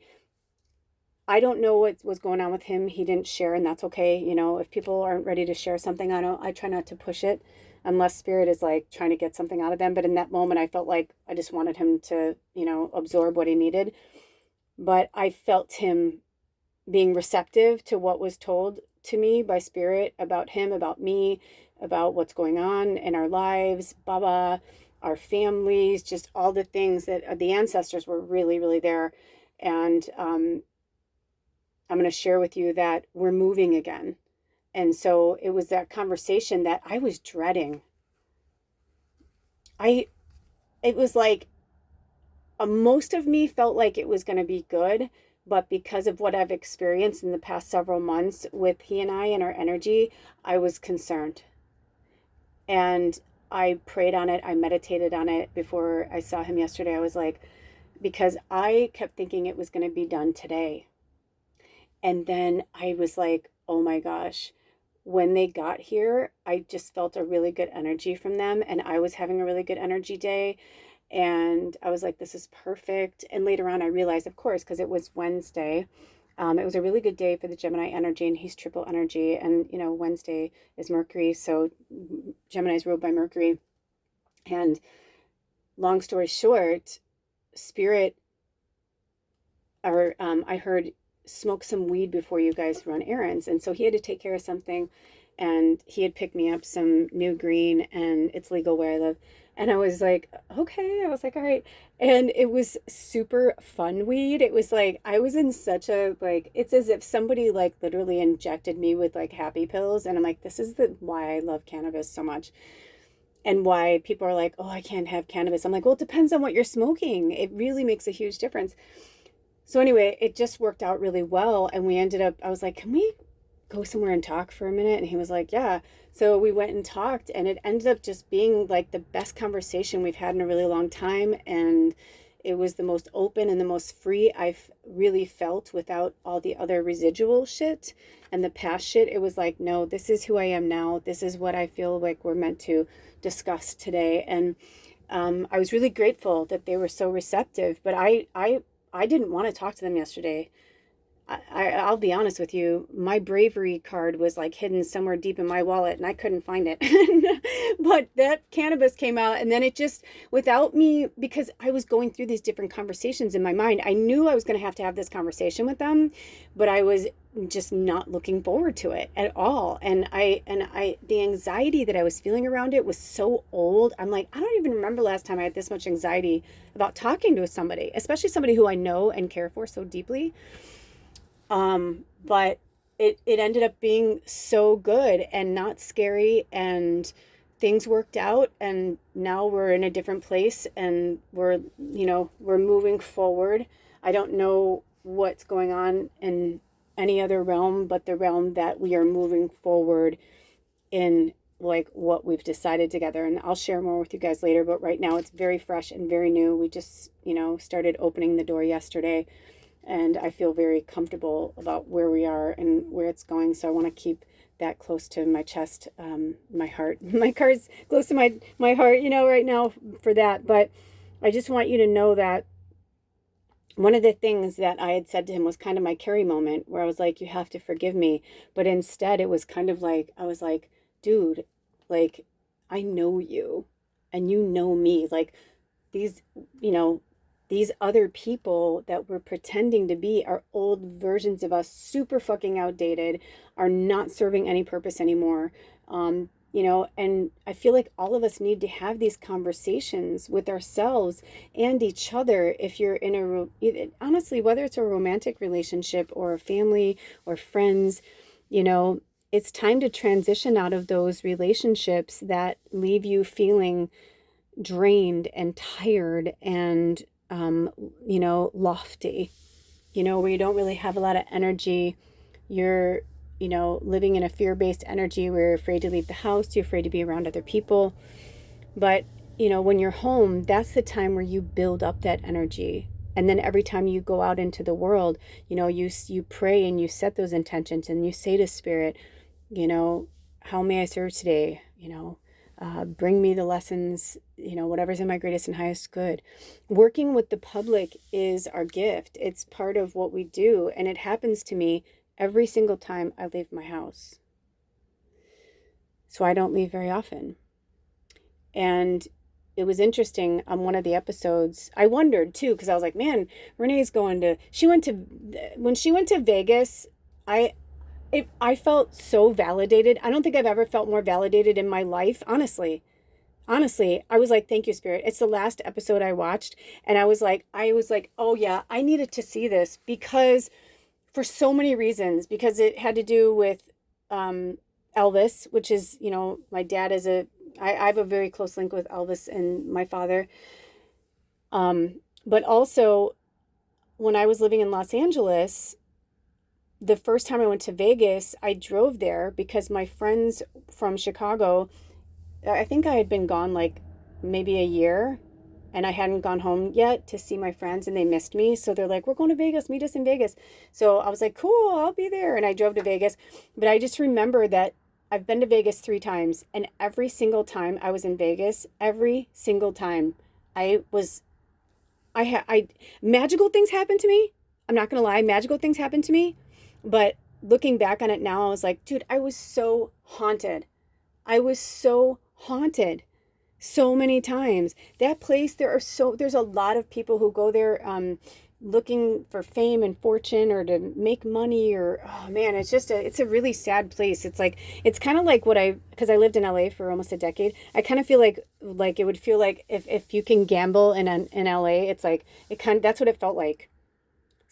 Speaker 1: I don't know what was going on with him. He didn't share, and that's okay. You know, if people aren't ready to share something, I try not to push it unless spirit is like trying to get something out of them. But in that moment, I felt like I just wanted him to, you know, absorb what he needed. But I felt him being receptive to what was told to me by spirit about him, about me, about what's going on in our lives, Baba, our families, just all the things that the ancestors were really, really there. And I'm going to share with you that we're moving again. And so it was that conversation that I was dreading. It was like most of me felt like it was going to be good, but because of what I've experienced in the past several months with he and I and our energy, I was concerned. And I prayed on it. I meditated on it before I saw him yesterday. I was like, because I kept thinking it was going to be done today. And then I was like, oh my gosh, when they got here, I just felt a really good energy from them. And I was having a really good energy day. And I was like, this is perfect. And later on, I realized, of course, because it was Wednesday, it was a really good day for the Gemini energy, and he's triple energy. And, you know, Wednesday is Mercury. So Gemini is ruled by Mercury. And long story short, Spirit, or I heard, smoke some weed before you guys run errands. And so he had to take care of something, and he had picked me up some new green, and it's legal where I live. And I was like, okay. I was like, all right. And it was super fun weed. It was like, I was in such a, like, it's as if somebody like literally injected me with like happy pills. And I'm like, this is why I love cannabis so much. And why people are like, oh, I can't have cannabis. I'm like, well, it depends on what you're smoking. It really makes a huge difference. So anyway, it just worked out really well. And we ended up, I was like, can we go somewhere and talk for a minute? And he was like, yeah. So we went and talked, and it ended up just being like the best conversation we've had in a really long time. And it was the most open and the most free I've really felt without all the other residual shit and the past shit. It was like, no, this is who I am now. This is what I feel like we're meant to discuss today. And I was really grateful that they were so receptive. But I didn't want to talk to them yesterday. I'll be honest with you, my bravery card was like hidden somewhere deep in my wallet, and I couldn't find it. But that cannabis came out, and then it just, without me, because I was going through these different conversations in my mind, I knew I was going to have this conversation with them, but I was just not looking forward to it at all. And the anxiety that I was feeling around it was so old. I'm like, I don't even remember last time I had this much anxiety about talking to somebody, especially somebody who I know and care for so deeply. But it ended up being so good and not scary, and things worked out, and now we're in a different place, and we're moving forward. I don't know what's going on in any other realm but the realm that we are moving forward in, like what we've decided together. And I'll share more with you guys later, but right now it's very fresh and very new. We just, started opening the door yesterday. And I feel very comfortable about where we are and where it's going. So I want to keep that close to my chest, my heart. My car's close to my heart, right now for that. But I just want you to know that one of the things that I had said to him was kind of my Carrie moment, where I was like, you have to forgive me. But instead it was kind of like, I was like, dude, like, I know you and you know me. Like these other people that we're pretending to be are old versions of us, super fucking outdated, are not serving any purpose anymore. And I feel like all of us need to have these conversations with ourselves and each other. If you're in honestly, whether it's a romantic relationship or a family or friends, it's time to transition out of those relationships that leave you feeling drained and tired and, lofty, where you don't really have a lot of energy. You're, living in a fear-based energy where you're afraid to leave the house, you're afraid to be around other people. But, when you're home, that's the time where you build up that energy. And then every time you go out into the world, you pray and you set those intentions and you say to spirit, how may I serve today? Bring me the lessons, whatever's in my greatest and highest good. Working with the public is our gift. It's part of what we do. And it happens to me every single time I leave my house. So I don't leave very often. And it was interesting on one of the episodes. I wondered too, because I was like, man, when she went to Vegas, I felt so validated. I don't think I've ever felt more validated in my life, honestly. Honestly, I was like, thank you, Spirit. It's the last episode I watched. And I was like, oh yeah, I needed to see this because for so many reasons, because it had to do with Elvis, which is, my dad I have a very close link with Elvis and my father. But also when I was living in Los Angeles, the first time I went to Vegas, I drove there because my friends from Chicago, I think I had been gone like maybe a year and I hadn't gone home yet to see my friends and they missed me. So they're like, we're going to Vegas, meet us in Vegas. So I was like, cool, I'll be there. And I drove to Vegas. But I just remember that I've been to Vegas 3 times and every single time I was in Vegas, every single time magical things happened to me. I'm not going to lie, magical things happened to me. But looking back on it now, I was like, dude, I was so haunted. I was so haunted so many times. That place, there's a lot of people who go there looking for fame and fortune or to make money or, oh man, it's a really sad place. It's kind of like because I lived in LA for almost a decade. I kind of feel like it would feel like if you can gamble in LA, it's like, that's what it felt like.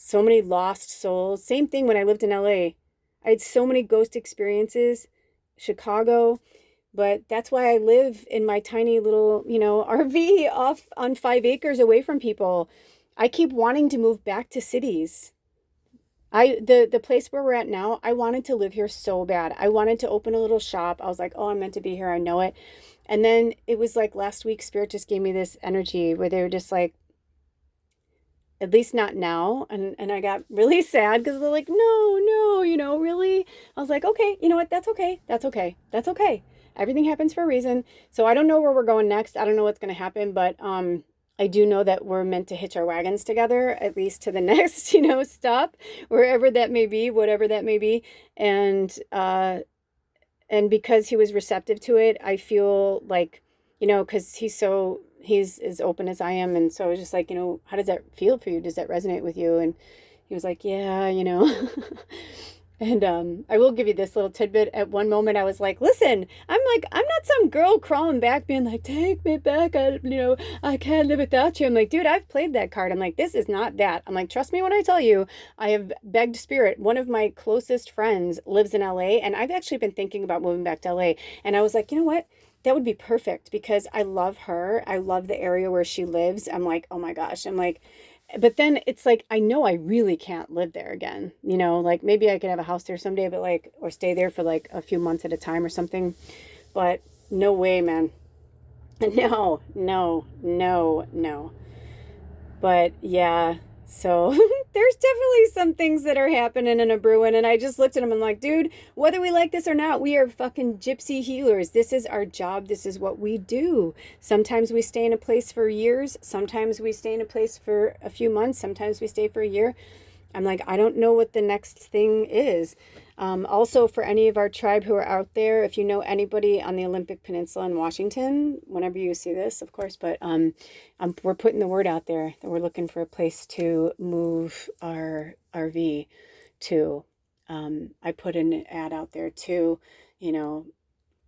Speaker 1: So many lost souls. Same thing when I lived in LA. I had so many ghost experiences. Chicago. But that's why I live in my tiny little, RV off on 5 acres away from people. I keep wanting to move back to cities. The place where we're at now, I wanted to live here so bad. I wanted to open a little shop. I was like, oh, I'm meant to be here. I know it. And then it was like last week, Spirit just gave me this energy where they were just like, at least not now. And I got really sad because they're like, no, really? I was like, okay, you know what? That's okay. That's okay. That's okay. Everything happens for a reason. So I don't know where we're going next. I don't know what's going to happen, but I do know that we're meant to hitch our wagons together, at least to the next, stop, wherever that may be, whatever that may be. And because he was receptive to it, I feel like, because he's as open as I am. And so I was just like, how does that feel for you? Does that resonate with you? And he was like, yeah, And I will give you this little tidbit. At one moment, I was like, listen, I'm not some girl crawling back being like, take me back. I can't live without you. I'm like, dude, I've played that card. I'm like, this is not that. I'm like, trust me when I tell you, I have begged Spirit. One of my closest friends lives in LA, and I've actually been thinking about moving back to LA. And I was like, you know what? That would be perfect because I love her. I love the area where she lives. I'm like, oh my gosh. I'm like, but then it's like, I know I really can't live there again. Like maybe I could have a house there someday, but or stay there for like a few months at a time or something. But no way, man. No, no, no, no. But yeah, so there's definitely some things that are happening and a brewing. And I just looked at him and like, dude, whether we like this or not, we are fucking gypsy healers. This is our job. This is what we do. Sometimes we stay in a place for years. Sometimes we stay in a place for a few months. Sometimes we stay for a year. I'm like, I don't know what the next thing is. Also, for any of our tribe who are out there, if you know anybody on the Olympic Peninsula in Washington, whenever you see this, of course, but we're putting the word out there that we're looking for a place to move our RV to. I put an ad out there too,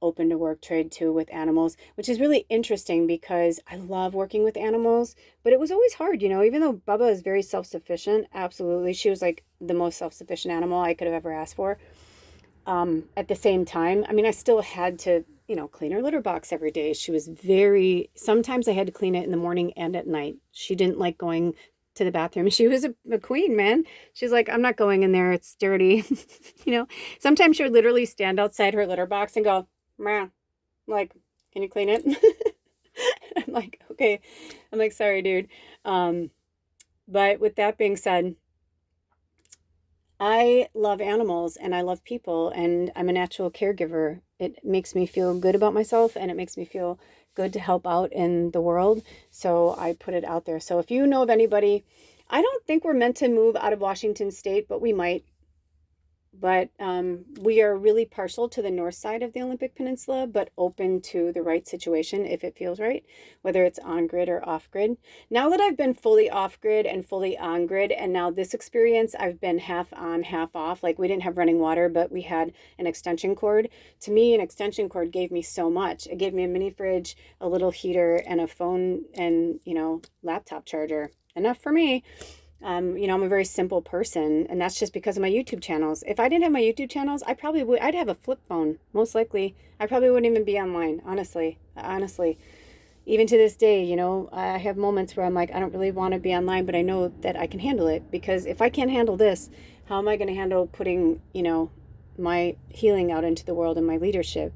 Speaker 1: open to work trade too with animals, which is really interesting because I love working with animals, but it was always hard, even though Bubba is very self-sufficient. Absolutely. She was like the most self-sufficient animal I could have ever asked for. At the same time, I mean, I still had to, clean her litter box every day. She was sometimes I had to clean it in the morning and at night. She didn't like going to the bathroom. She was a queen, man. She's like, I'm not going in there. It's dirty. Sometimes she would literally stand outside her litter box and go, "Meow." I'm like, can you clean it? I'm like, okay. I'm like, sorry, dude. But with that being said, I love animals and I love people and I'm a natural caregiver. It makes me feel good about myself and it makes me feel good to help out in the world. So I put it out there. So if you know of anybody, I don't think we're meant to move out of Washington State, but we might. But we are really partial to the north side of the Olympic Peninsula, but open to the right situation if it feels right, whether it's on grid or off grid. Now that I've been fully off grid and fully on grid, and now this experience, I've been half on, half off. Like we didn't have running water, but we had an extension cord. To me, an extension cord gave me so much. It gave me a mini fridge, a little heater, and a phone and, laptop charger. Enough for me. I'm a very simple person, and that's just because of my YouTube channels. If I didn't have my YouTube channels, I'd have a flip phone, most likely. I probably wouldn't even be online, honestly. Even to this day, I have moments where I'm like, I don't really want to be online, but I know that I can handle it, because if I can't handle this, how am I going to handle putting, my healing out into the world and my leadership?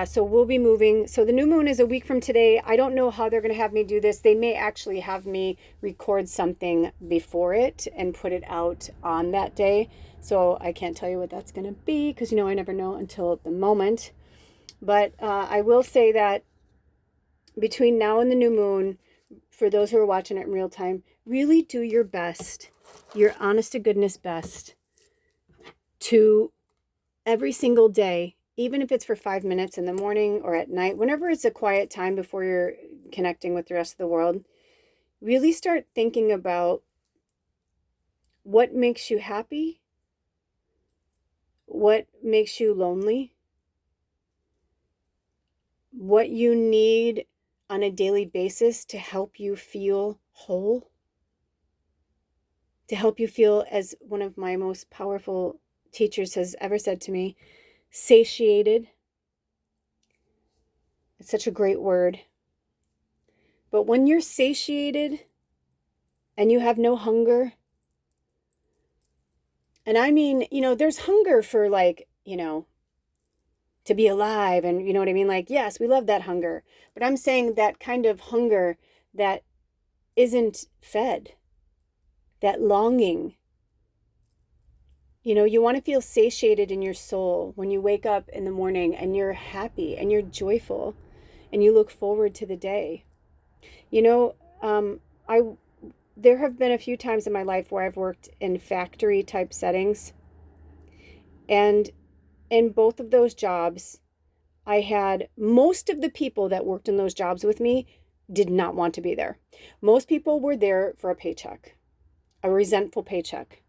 Speaker 1: So we'll be moving. So the new moon is a week from today. I don't know how they're going to have me do this. They may actually have me record something before it and put it out on that day. So I can't tell you what that's going to be because, I never know until the moment. But I will say that between now and the new moon, for those who are watching it in real time, really do your best, your honest to goodness best, to every single day, even if it's for 5 minutes in the morning or at night, whenever it's a quiet time before you're connecting with the rest of the world, really start thinking about what makes you happy, what makes you lonely, what you need on a daily basis to help you feel whole, to help you feel, as one of my most powerful teachers has ever said to me, satiated. It's such a great word. But when you're satiated and you have no hunger, and I mean, there's hunger for to be alive, and you know what I mean? Like, yes, we love that hunger, but I'm saying that kind of hunger that isn't fed, that longing. You want to feel satiated in your soul when you wake up in the morning and you're happy and you're joyful and you look forward to the day. There have been a few times in my life where I've worked in factory type settings. And in both of those jobs, I had most of the people that worked in those jobs with me did not want to be there. Most people were there for a paycheck, a resentful paycheck.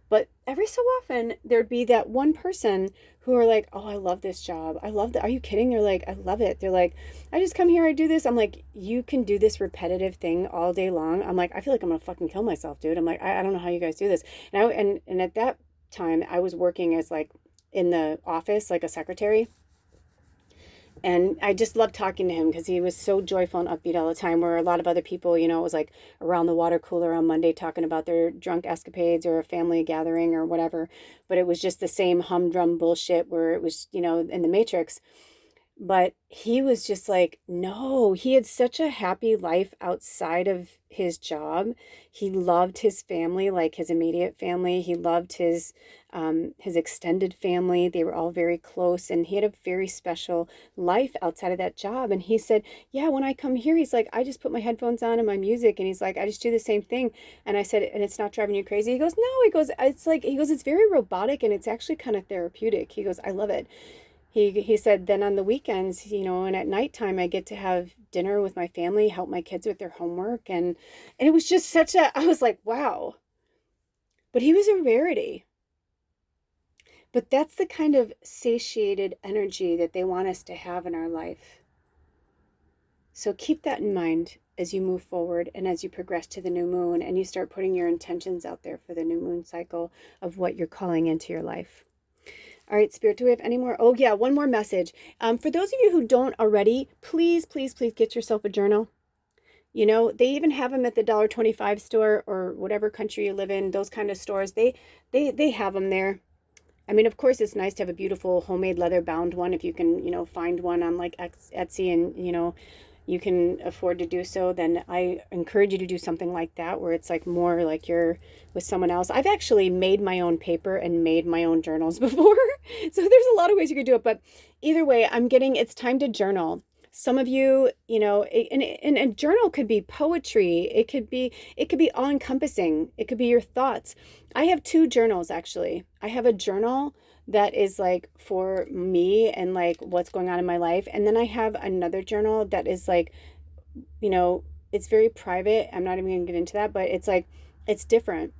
Speaker 1: But every so often, there'd be that one person who are like, oh, I love this job. I love that. Are you kidding? They're like, I love it. They're like, I just come here, I do this. I'm like, you can do this repetitive thing all day long. I'm like, I feel like I'm going to fucking kill myself, dude. I'm like, I don't know how you guys do this. And at that time, I was working as like in the office, like a secretary. And I just loved talking to him because he was so joyful and upbeat all the time, where a lot of other people, it was like around the water cooler on Monday talking about their drunk escapades or a family gathering or whatever. But it was just the same humdrum bullshit where it was, in the Matrix. But he was just like, no, he had such a happy life outside of his job. He loved his family, like his immediate family. He loved his extended family. They were all very close, and he had a very special life outside of that job. And he said, yeah, when I come here, he's like, I just put my headphones on and my music, and he's like, I just do the same thing. And I said, and it's not driving you crazy? He goes, no. It's very robotic, and it's actually kind of therapeutic. He goes, I love it. He said, then on the weekends, and at nighttime, I get to have dinner with my family, help my kids with their homework. And it was just I was like, wow. But he was a rarity. But that's the kind of satiated energy that they want us to have in our life. So keep that in mind as you move forward and as you progress to the new moon and you start putting your intentions out there for the new moon cycle of what you're calling into your life. All right, Spirit, do we have any more? Oh, yeah, one more message. For those of you who don't already, please, please, please get yourself a journal. You know, they even have them at the $1.25 store or whatever country you live in, those kind of stores. They have them there. I mean, of course, it's nice to have a beautiful homemade leather bound one if you can, you know, find one on like Etsy and, you know, you can afford to do so, then I encourage you to do something like that where it's like more like you're with someone else. I've actually made my own paper and made my own journals before. So there's a lot of ways you could do it. But either way, it's time to journal. Some of you, you know, and a journal could be poetry. It could be all encompassing. It could be your thoughts. I have 2 journals, actually. I have a journal that is like for me and like what's going on in my life. And then I have another journal that is like, you know, it's very private. I'm not even gonna get into that, but it's like, it's different.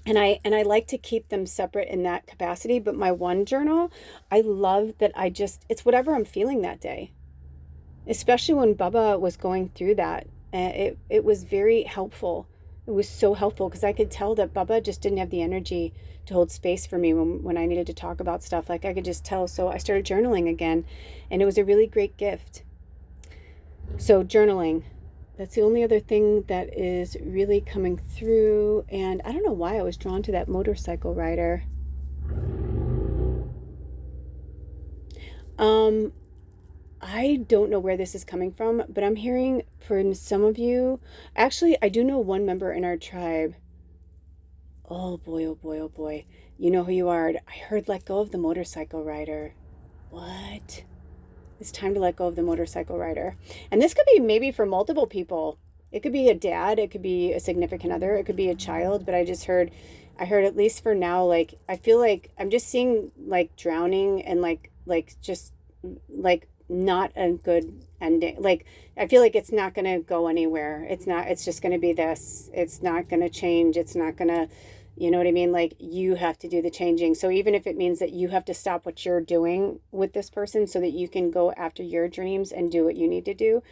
Speaker 1: And I like to keep them separate in that capacity. But my one journal, I love that it's whatever I'm feeling that day. Especially when Bubba was going through that. It was very helpful. It was so helpful because I could tell that Bubba just didn't have the energy to hold space for me when I needed to talk about stuff. Like I could just tell. So I started journaling again, and it was a really great gift. So journaling, that's the only other thing that is really coming through. And I don't know why I was drawn to that motorcycle rider. I don't know where this is coming from, but I'm hearing from some of you. Actually, I do know one member in our tribe. Oh boy, oh boy, oh boy. You know who you are. I heard let go of the motorcycle rider. What? It's time to let go of the motorcycle rider. And this could be maybe for multiple people. It could be a dad, it could be a significant other, it could be a child, but I heard at least for now, like, I feel like I'm just seeing like drowning and like just like not a good ending. Like, I feel like it's not going to go anywhere. It's just going to be this. It's not going to change. It's not going to, you know what I mean? Like, you have to do the changing. So even if it means that you have to stop what you're doing with this person so that you can go after your dreams and do what you need to do.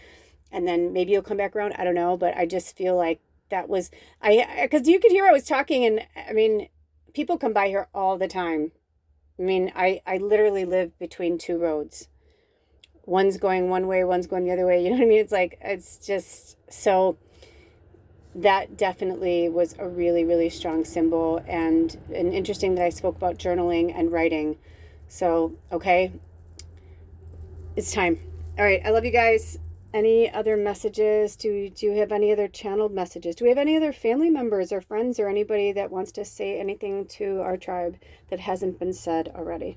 Speaker 1: And then maybe you'll come back around. I don't know. But I just feel like that was, because you could hear I was talking, and I mean, people come by here all the time. I mean, I literally live between 2 roads. One's going one way, one's going the other way. You know what I mean? It's like, it's just, so that definitely was a really, really strong symbol, and interesting that I spoke about journaling and writing. So, okay, it's time. All right, I love you guys. Any other messages? Do you have any other channeled messages? Do we have any other family members or friends or anybody that wants to say anything to our tribe that hasn't been said already?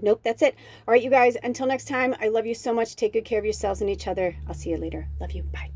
Speaker 1: Nope, that's it. All right, you guys, until next time, I love you so much. Take good care of yourselves and each other. I'll see you later. Love you. Bye.